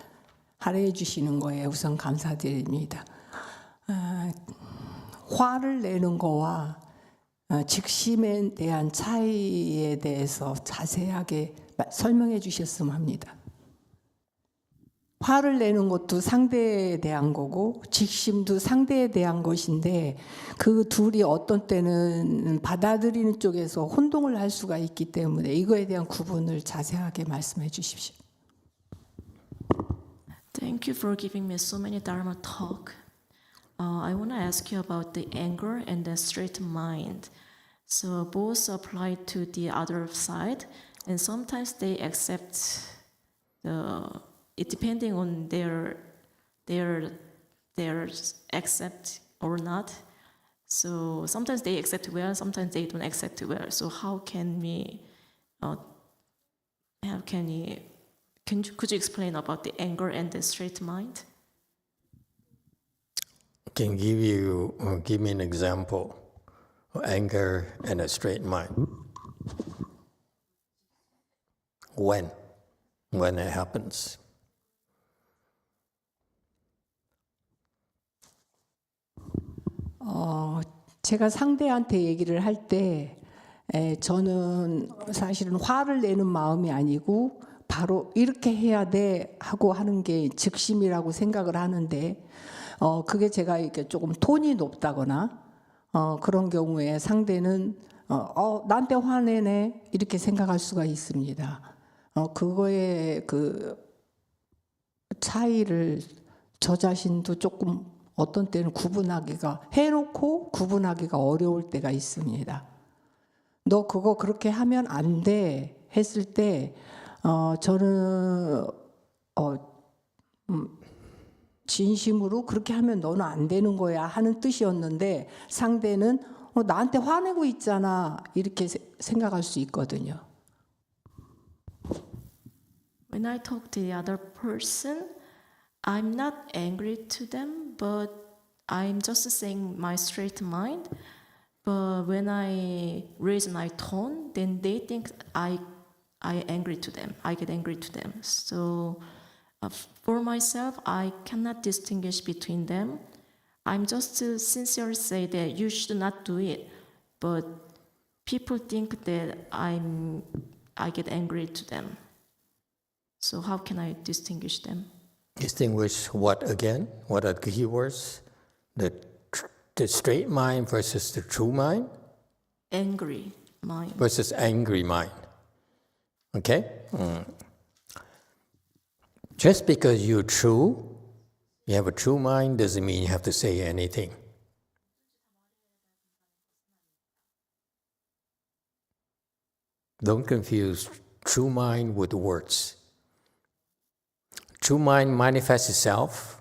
할애해 주시는 거에 우선 감사드립니다. 화를 내는 거와 직심에 대한 차이에 대해서 자세하게 설명해 주셨으면 합니다. 화를 내는 것도 상대에 대한 거고 직심도 상대에 대한 것인데 그 둘이 어떤 때는 받아들이는 쪽에서 혼동을 할 수가 있기 때문에 이거에 대한 구분을 자세하게 말씀해 주십시오. Thank you for giving me so many Dharma talk. I want to ask you about the anger and the straight mind. So both apply to the other side, and sometimes they accept it depending on their accept or not. So sometimes they accept well, sometimes they don't accept well. So how can we Could you explain about the anger and the straight mind? Can give me an example of anger and a straight mind. When it happens. 제가 상대한테 얘기를 할 때 저는 사실은 화를 내는 마음이 아니고 바로 이렇게 해야 돼 하고 하는 게 즉심이라고 생각을 하는데 그게 제가 이렇게 조금 톤이 높다거나 그런 경우에 상대는 나한테 화내네 이렇게 생각할 수가 있습니다. 그거의 그 차이를 저 자신도 조금 어떤 때는 해놓고 구분하기가 어려울 때가 있습니다. 너 그거 그렇게 하면 안 돼 했을 때 저는 진심으로 그렇게 하면 너는 안 되는 거야 하는 뜻이었는데 상대는 나한테 화내고 있잖아 이렇게 생각할 수 있거든요. When I talk to the other person, I'm not angry to them, but I'm just saying my straight mind. But when I raise my tone, then they think I angry to them. I get angry to them. So for myself, I cannot distinguish between them. I'm just to sincerely say that you should not do it. But people think that I get angry to them. So how can I distinguish them? Distinguish what again? What are the keywords? The straight mind versus the true mind? Angry mind. Versus angry mind. Okay? Just because you're true, you have a true mind, doesn't mean you have to say anything. Don't confuse true mind with words. True mind manifests itself,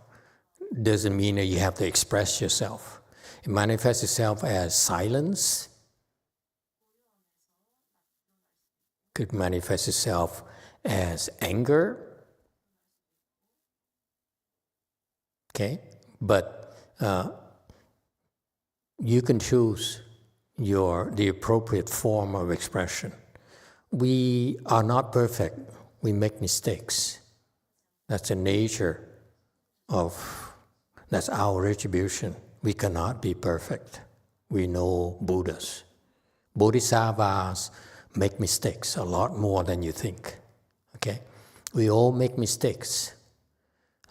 doesn't mean that you have to express yourself. It manifests itself as silence. Could manifest itself as anger. Okay? But you can choose the appropriate form of expression. We are not perfect. We make mistakes. That's the nature that's our retribution. We cannot be perfect. We know Buddhas. Bodhisattvas make mistakes a lot more than you think. Okay? We all make mistakes.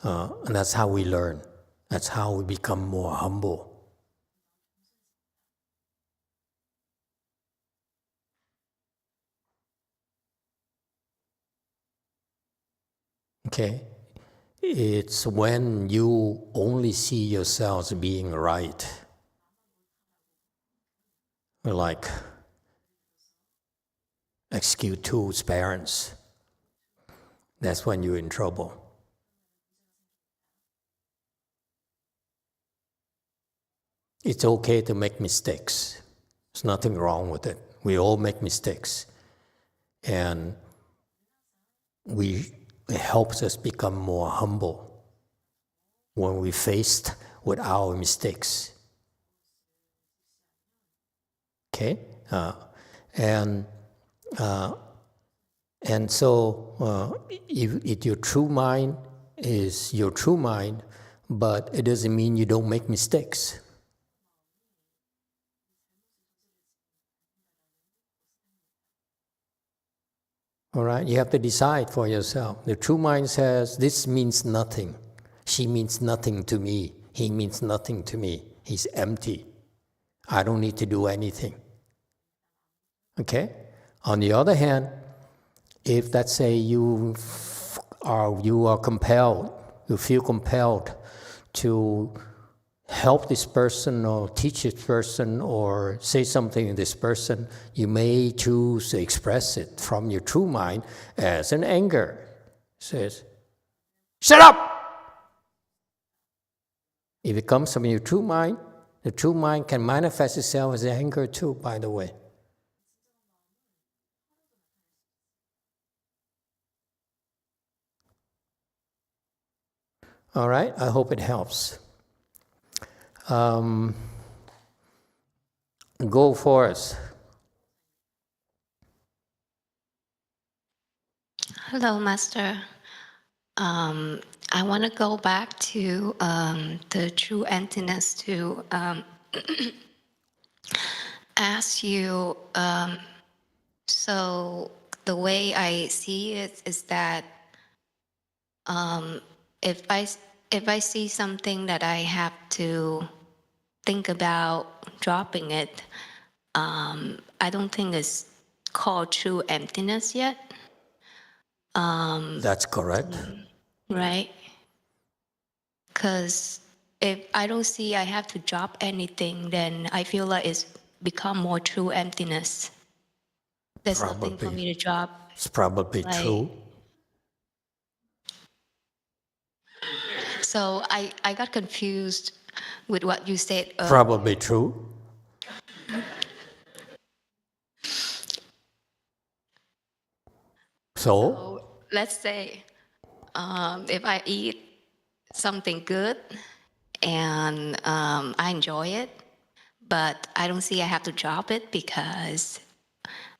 And that's how we learn. That's how we become more humble. Okay? It's when you only see yourselves being right. Like execute two's parents. That's when you're in trouble. It's okay to make mistakes. There's nothing wrong with it. We all make mistakes. And it helps us become more humble when we're faced with our mistakes. Okay? And so if your true mind is your true mind, but it doesn't mean you don't make mistakes. All right, you have to decide for yourself. The true mind says, this means nothing. She means nothing to me. He means nothing to me. He's empty. I don't need to do anything. Okay? On the other hand, if let's say you are compelled, you feel compelled to help this person or teach this person or say something to this person, you may choose to express it from your true mind as an anger. It says, shut up! If it comes from your true mind, the true mind can manifest itself as anger too, by the way. All right, I hope it helps. Go for it. Hello, Master. I want to go back to the true emptiness to ask you. So the way I see it is that if I see something that I have to think about dropping it, I don't think it's called true emptiness yet. That's correct. Right? Because if I don't see I have to drop anything, then I feel like it's become more true emptiness. There's nothing for me to drop. It's probably true. So I got confused with what you said. Probably true. So Let's say if I eat something good and I enjoy it, but I don't see I have to drop it because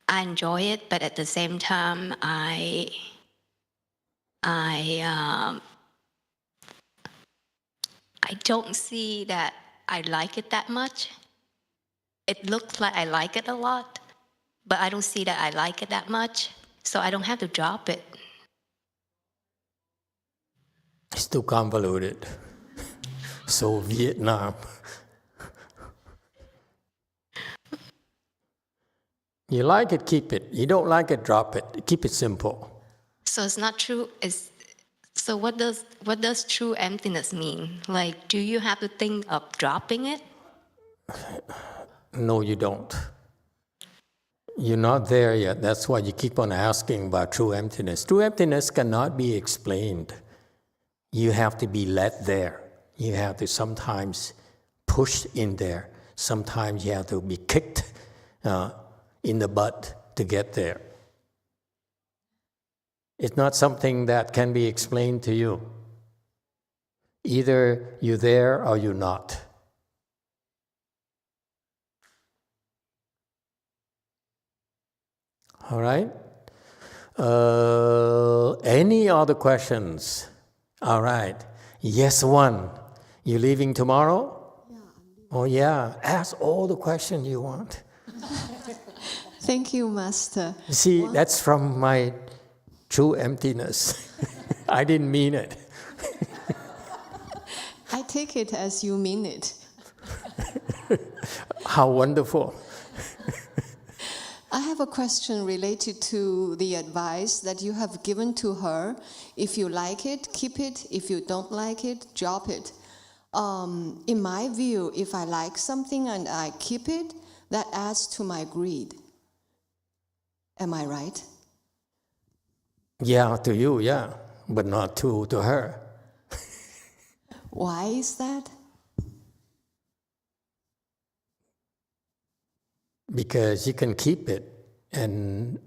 I enjoy it, but at the same time I don't see that I like it that much. It looks like I like it a lot, but I don't see that I like it that much, so I don't have to drop it. It's too convoluted. So Vietnam. You like it, keep it. You don't like it, drop it. Keep it simple. So it's not true. So what does true emptiness mean? Like, do you have to think of dropping it? No, you don't. You're not there yet. That's why you keep on asking about true emptiness. True emptiness cannot be explained. You have to be led there. You have to sometimes push in there. Sometimes you have to be kicked in the butt to get there. It's not something that can be explained to you. Either you're there or you're not. All right? Any other questions? All right. Yes, one. You leaving tomorrow? Yeah. Oh, yeah. Ask all the questions you want. Thank you, Master. See, that's from my true emptiness. I didn't mean it. I take it as you mean it. How wonderful. I have a question related to the advice that you have given to her. If you like it, keep it. If you don't like it, drop it. In my view, if I like something and I keep it, that adds to my greed. Am I right? Yeah, to you, yeah, but not to her. Why is that? Because you can keep it, and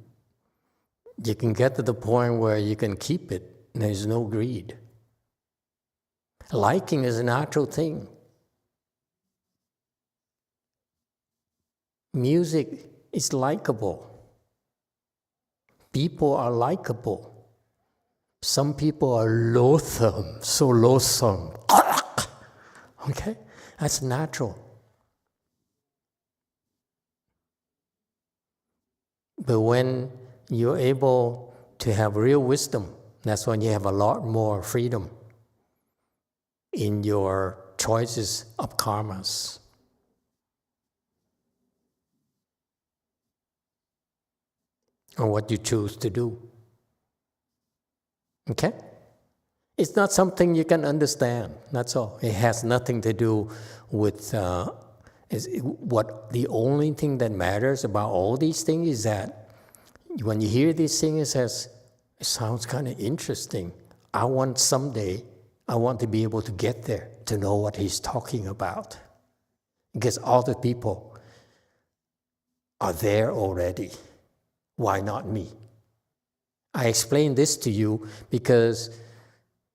you can get to the point where you can keep it, and there's no greed. Liking is a natural thing. Music is likable. People are likable. Some people are loathsome, so loathsome. Okay? That's natural. But when you're able to have real wisdom, that's when you have a lot more freedom in your choices of karmas. Or what you choose to do. Okay? It's not something you can understand, that's all. It has nothing to do with what the only thing that matters about all these things is that when you hear these things, it sounds kind of interesting. Someday, I want to be able to get there, to know what he's talking about. Because other people are there already. Why not me? I explain this to you because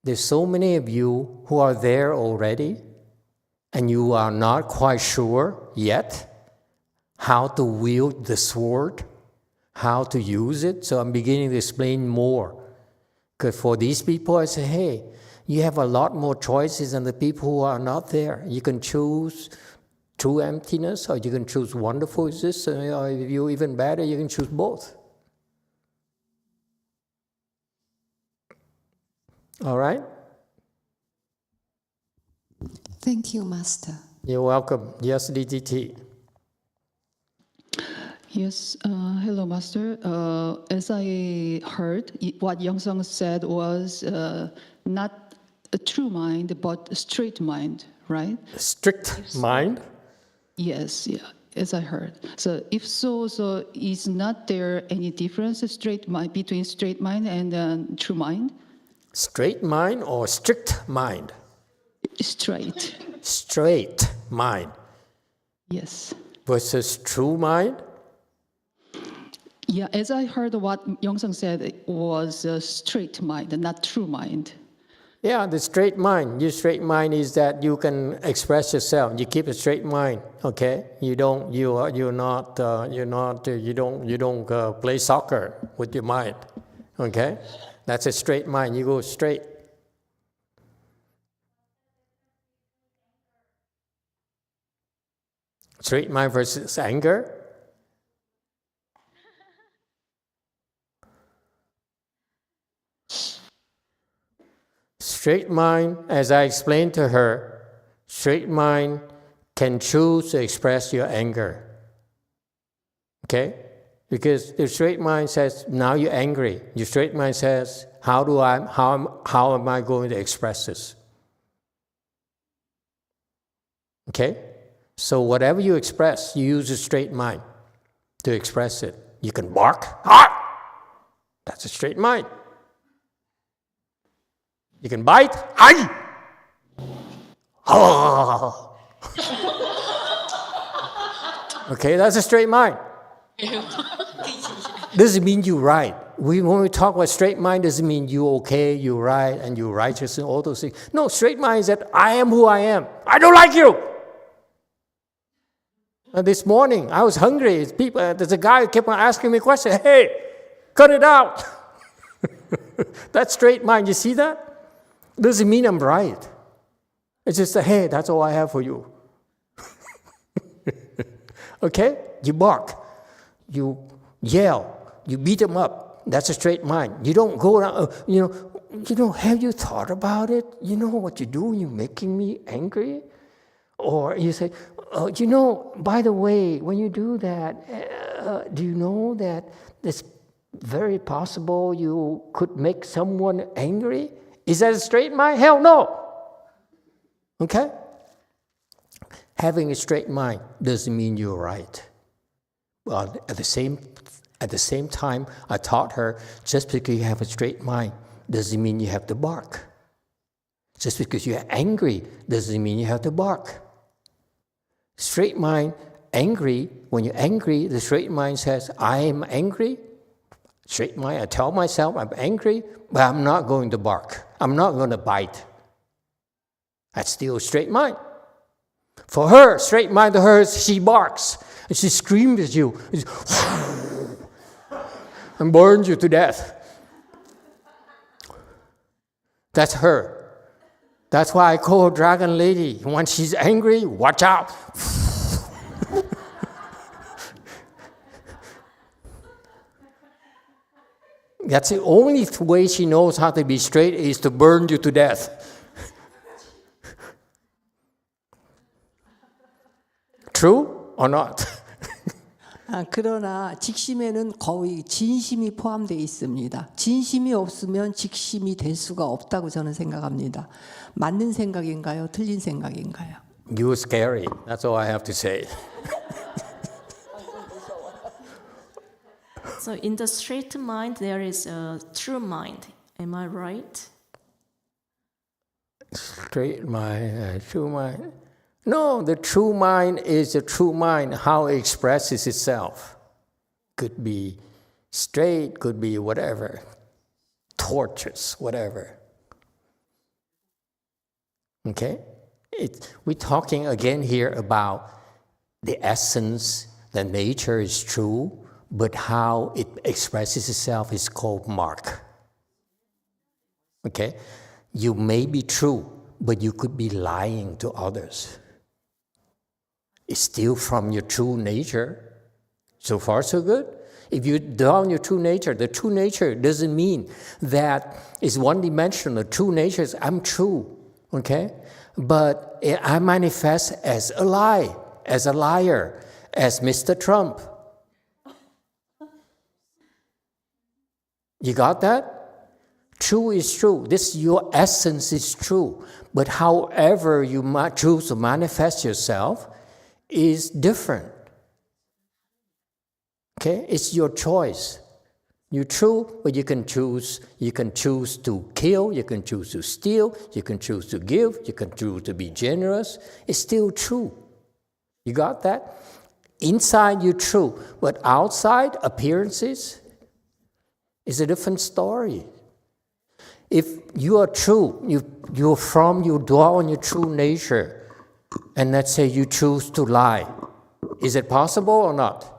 There's so many of you who are there already, and you are not quite sure yet how to wield the sword, how to use it. So I'm beginning to explain more. Because for these people, I say, hey, you have a lot more choices than the people who are not there. You can choose true emptiness, or you can choose wonderful existence, or if you're even better, you can choose both. All right? Thank you, Master. You're welcome. Yes, DTT. Yes, hello, Master. As I heard, what Youngsung said was not a true mind, but a straight mind, right? Strict mind? Yes, yeah, as I heard. So if so, is not there any difference between straight mind and true mind? Straight mind or strict mind? Straight. Straight mind. Yes. Versus true mind? Yeah, as I heard what Youngsung said, it was a straight mind, not true mind. Yeah, the straight mind. Your straight mind is that you can express yourself. You keep a straight mind. Okay, you don't play soccer with your mind. Okay, that's a straight mind. You go straight. Straight mind versus anger. Straight mind, as I explained to her, straight mind can choose to express your anger. Okay? Because the straight mind says, now you're angry. Your straight mind says, how am I going to express this? Okay? So whatever you express, you use a straight mind to express it. You can bark, ah! That's a straight mind. You can bite, ay! Ah! Okay, that's a straight mind. Doesn't mean you're right. When we talk about straight mind, doesn't mean you're okay, you're right, and you're righteous and all those things. No, straight mind is that I am who I am. I don't like you. This morning, I was hungry. There's a guy who kept on asking me questions. Hey, cut it out. That's straight mind. You see that? Doesn't mean I'm right. It's just hey, that's all I have for you. Okay? You bark. You yell. You beat them up. That's a straight mind. You don't go around, have you thought about it? You know what you do when you're making me angry? Or you say, by the way, when you do that, do you know that it's very possible you could make someone angry? Is that a straight mind? Hell no. Okay? Having a straight mind doesn't mean you're right. Well, at the same time, I taught her, just because you have a straight mind doesn't mean you have to bark. Just because you're angry doesn't mean you have to bark. Straight mind, angry, when you're angry, the straight mind says, I am angry. Straight mind, I tell myself I'm angry, but I'm not going to bark. I'm not going to bite. That's still a straight mind. For her, straight mind to her, she barks. And she screams at you. And burns you to death. That's her. That's why I call her Dragon Lady. When she's angry, watch out. That's the only way she knows how to be straight is to burn you to death. True or not? 그러나 직심에는 거의 진심이 포함되어 있습니다. 진심이 없으면 직심이 될 수가 없다고 저는 생각합니다. 맞는 생각인가요? 틀린 생각인가요? You're scary. That's all I have to say. So in the straight mind, there is a true mind. Am I right? Straight mind, true mind. No, the true mind is a true mind, how it expresses itself. Could be straight, could be whatever. Torturous, whatever. Okay? We're talking again here about the essence, the nature is true, but how it expresses itself is called mark. Okay? You may be true, but you could be lying to others. It's still from your true nature. So far, so good. If you down your true nature, the true nature doesn't mean that it's one-dimensional. True nature is I'm true, okay? But I manifest as a lie, as a liar, as Mr. Trump. You got that? True is true. This, your essence is true. But however you choose to manifest yourself is different. Okay? It's your choice. You're true, but you can choose. You can choose to kill, you can choose to steal, you can choose to give, you can choose to be generous. It's still true. You got that? Inside you're true, but outside appearances is a different story. If you are true, you dwell on your true nature, and let's say you choose to lie. Is it possible or not?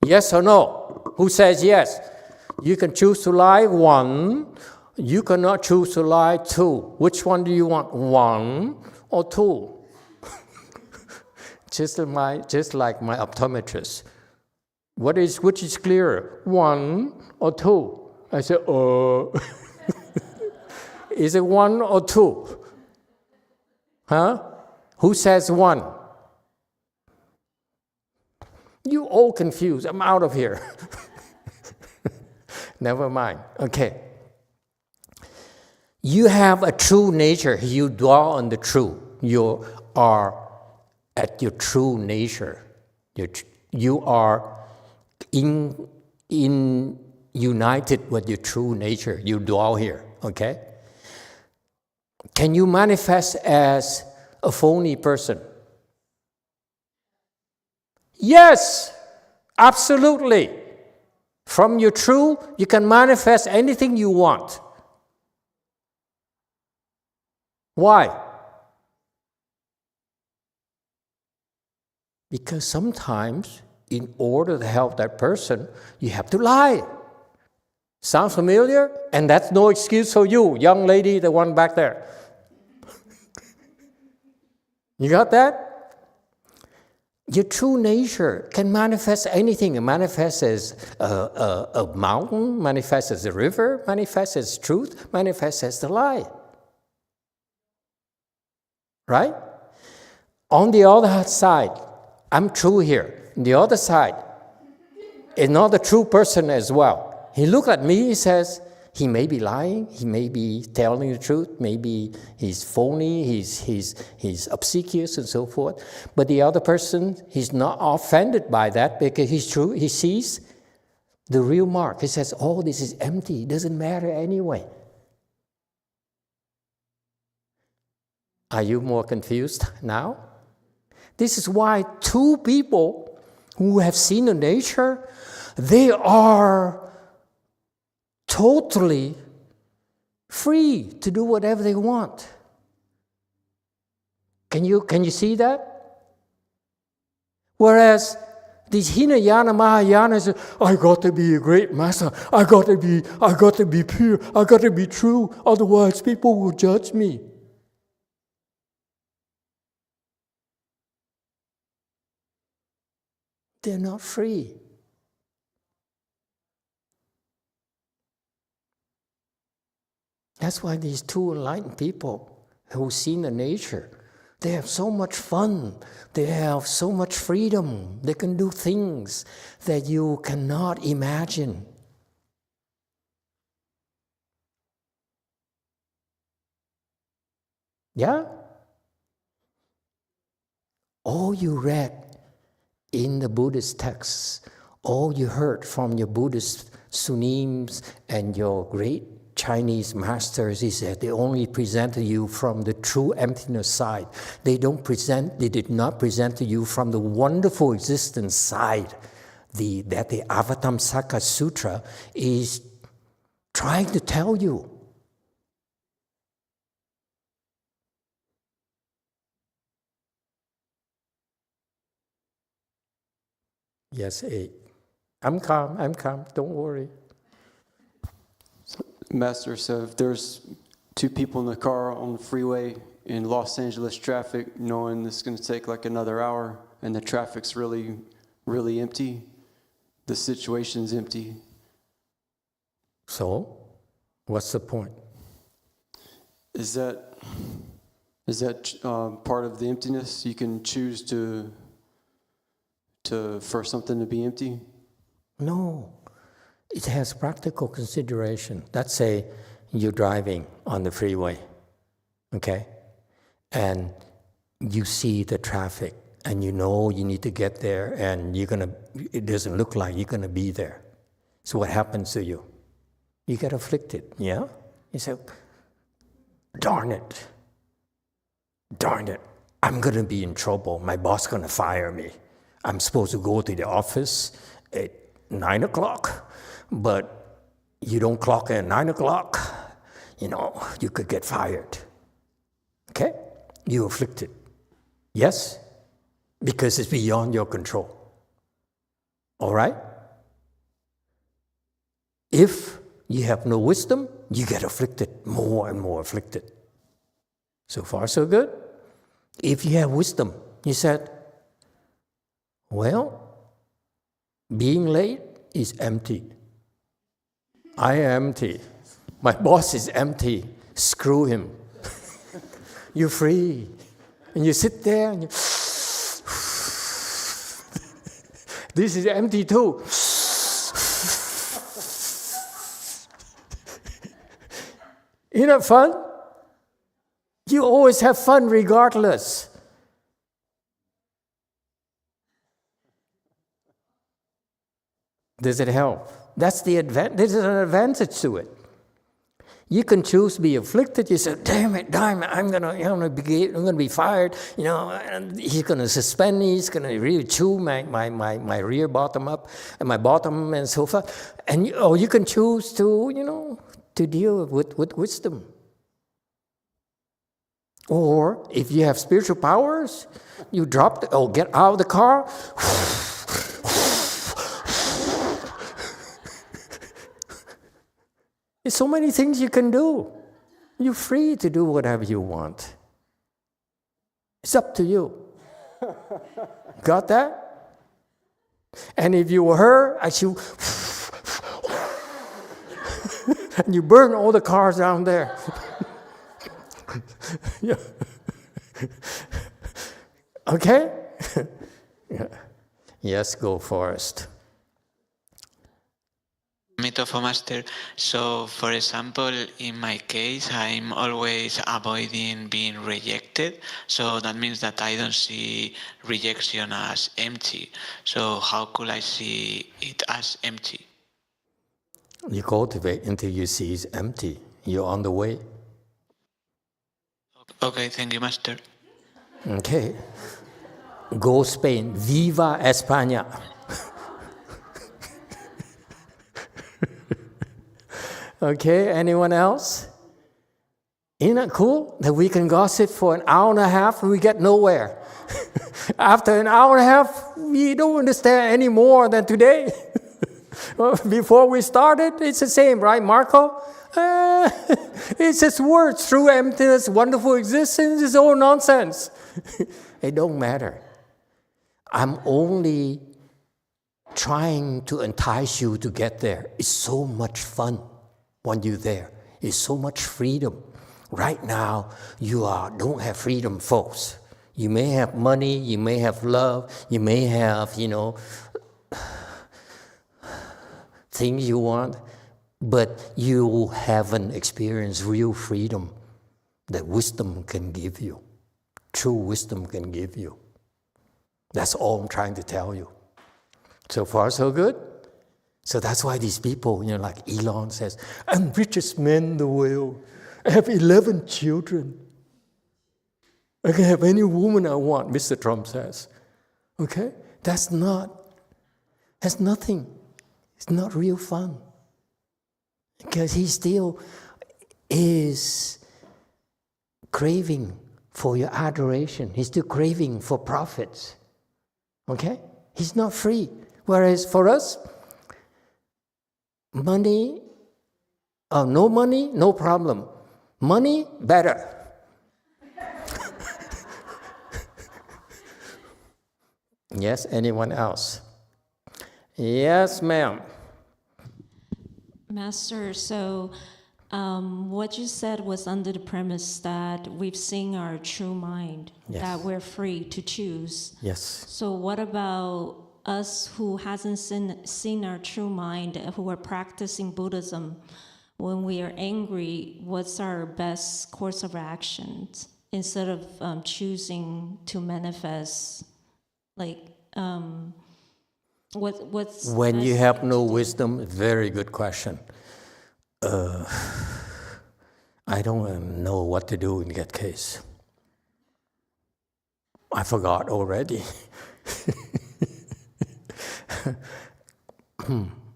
Yes or no? Who says yes? You can choose to lie, 1. You cannot choose to lie, 2. Which one do you want, 1 or 2? just like my optometrist. Which is clearer, 1 or 2? I say, Is it 1 or 2? Huh? Who says 1? You all confused. I'm out of here. Never mind. Okay. You have a true nature. You dwell on the true. You are at your true nature. You are united with your true nature. You dwell here. Okay? Can you manifest as a phony person? Yes, absolutely. From your true, you can manifest anything you want. Why? Because sometimes, in order to help that person, you have to lie. Sound familiar? And that's no excuse for you, young lady, the one back there. You got that? Your true nature can manifest anything. It manifests as a mountain, manifests as a river, manifests as truth, manifests as the lie. Right? On the other side, I'm true here. On the other side, another true person as well. He look at me, he says, he may be lying, he may be telling the truth, maybe he's phony, he's obsequious and so forth. But the other person, he's not offended by that because he's true, he sees the real mark. He says, oh, this is empty, it doesn't matter anyway. Are you more confused now? This is why 2 people who have seen the nature, they are totally free to do whatever they want. Can you see that? Whereas these Hinayana Mahayanas, I got to be a great master, I got to be pure, I got to be true, otherwise people will judge me. They're not free. That's why these 2 enlightened people who've seen the nature, they have so much fun, they have so much freedom, they can do things that you cannot imagine. Yeah? All you read in the Buddhist texts, all you heard from your Buddhist Sunims and your great Chinese masters is that they only present to you from the true emptiness side. They did not present to you from the wonderful existence side. That the Avatamsaka Sutra is trying to tell you. Yes, 8. I'm calm, don't worry. Master, so if there's two people in the car on the freeway in Los Angeles traffic, knowing this is going to take like another hour and the traffic's really, really empty, the situation's empty. So, what's the point? Is that part of the emptiness? You can choose for something to be empty? No, it has practical consideration. Let's say you're driving on the freeway, okay? And you see the traffic and you know you need to get there and it doesn't look like you're gonna be there. So what happens to you? You get afflicted, yeah? You say, darn it, I'm gonna be in trouble. My boss gonna fire me. I'm supposed to go to the office at 9 o'clock, but you don't clock in at 9 o'clock, you could get fired. Okay? You're afflicted. Yes? Because it's beyond your control. All right? If you have no wisdom, you get afflicted, more and more afflicted. So far, so good. If you have wisdom, you said, well, being late is empty. I am empty. My boss is empty. Screw him. You're free. And you sit there and you, this is empty too. Isn't that fun? You always have fun regardless. Does it help? That's the advantage. There's an advantage to it. You can choose to be afflicted. You say, damn it, I'm gonna be fired. And he's gonna suspend me. He's gonna really chew my rear bottom up and my bottom and so forth. And you can choose to deal with wisdom. Or if you have spiritual powers, you get out of the car. There's so many things you can do. You're free to do whatever you want. It's up to you. Got that? And if you were her, and you burn all the cars down there. Yeah. Okay? Yeah. Yes, go Forrest. Emitofuo Master, so for example, in my case, I'm always avoiding being rejected, so that means that I don't see rejection as empty. So how could I see it as empty? You cultivate until you see it's empty. You're on the way. Okay, thank you, Master. Okay. Go Spain. Viva España. Okay, anyone else? Isn't it cool that we can gossip for an hour and a half and we get nowhere? After an hour and a half, we don't understand any more than today. Before we started, it's the same, right, Marco? It's just words, true emptiness, wonderful existence, it's all nonsense. It don't matter. I'm only trying to entice you to get there. It's so much fun when you're there. It's so much freedom. Right now, you don't have freedom, folks. You may have money, you may have love, you may have, things you want, but you haven't experienced real freedom that wisdom can give you. True wisdom can give you. That's all I'm trying to tell you. So far, so good? So that's why these people, like Elon says, I'm richest man in the world. I have 11 children. I can have any woman I want, Mr. Trump says. Okay? That's nothing. It's not real fun. Because he still is craving for your adoration. He's still craving for profits. Okay? He's not free. Whereas for us, money, no money, no problem. Money, better. Yes, anyone else? Yes, ma'am. Master, so what you said was under the premise that we've seen our true mind, Yes. that we're free to choose. Yes. So what about us who hasn't seen our true mind, who are practicing Buddhism? When we are angry, what's our best course of action instead of choosing to manifest? Like, what's when you best have no wisdom? Very good question. I don't know what to do in that case. I forgot already.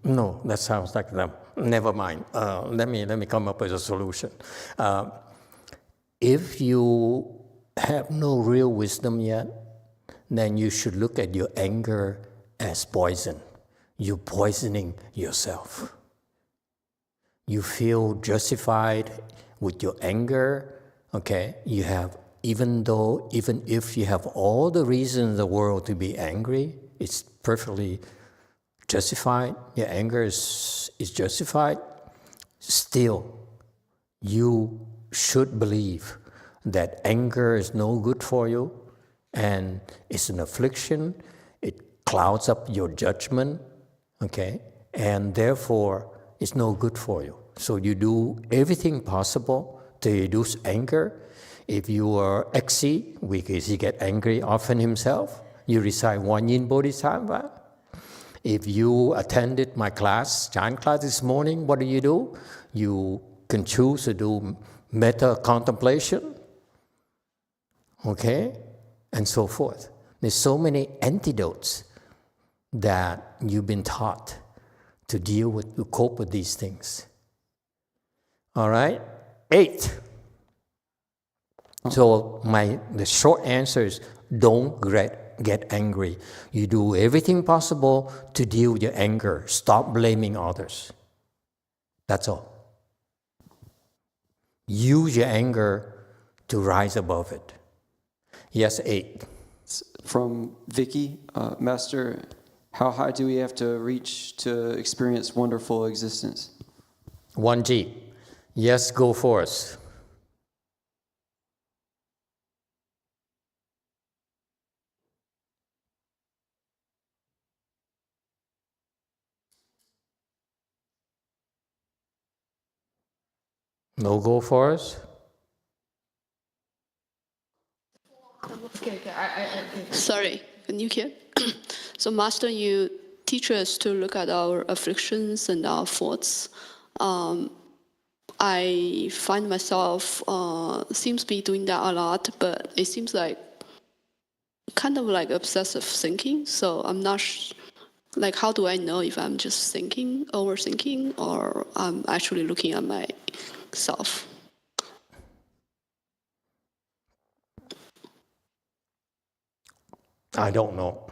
No, that sounds like them. Never mind. Let me come up with a solution. If you have no real wisdom yet, then you should look at your anger as poison. You're poisoning yourself. You feel justified with your anger, okay? You have, even if you have all the reasons in the world to be angry, it's perfectly justified, your anger is justified, still, you should believe that anger is no good for you, and it's an affliction, it clouds up your judgment, okay? And therefore, it's no good for you. So you do everything possible to reduce anger. If you are Exi, because he get angry often himself, you recite One Yin Bodhisattva. If you attended my class, Chan class this morning, what do? You can choose to do metta contemplation, okay? And so forth. There's so many antidotes that you've been taught to deal with, to cope with these things. All right? 8. So the short answer is don't get angry. You do everything possible to deal with your anger. Stop blaming others. That's all. Use your anger to rise above it. Yes, 8. From Vicky, Master, how high do we have to reach to experience wonderful existence? 1G. Yes, go for us. No go for us? Okay. Sorry, can you hear? So, Master, you teach us to look at our afflictions and our faults. I find myself seems to be doing that a lot, but it seems like kind of like obsessive thinking. So I'm not like, how do I know if I'm just thinking, overthinking, or I'm actually looking at myself? I don't know.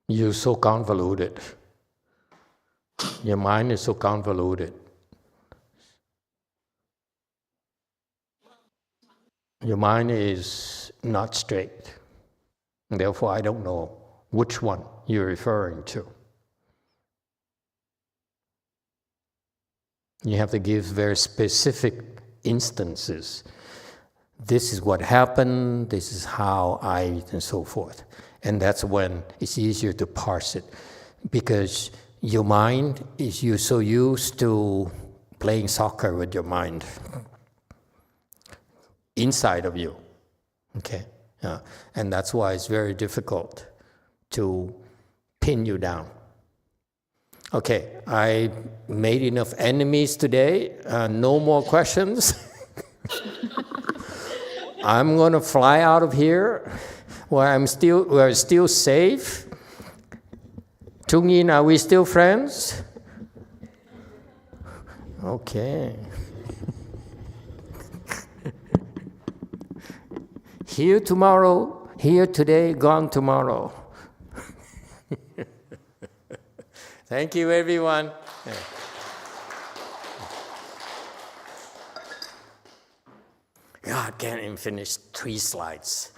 You're so convoluted. Your mind is so convoluted. Your mind is not straight. Therefore, I don't know which one you're referring to. You have to give very specific instances. This is what happened, this is how and so forth. And that's when it's easier to parse it. Because your mind you're so used to playing soccer with your mind inside of you, okay? And that's why it's very difficult to pin you down. Okay, I made enough enemies today. No more questions. I'm going to fly out of here where we're still safe. Chung Yin, are we still friends? Okay. Here tomorrow, here today, gone tomorrow. Thank you, everyone. Yeah, I can't even finish 3 slides.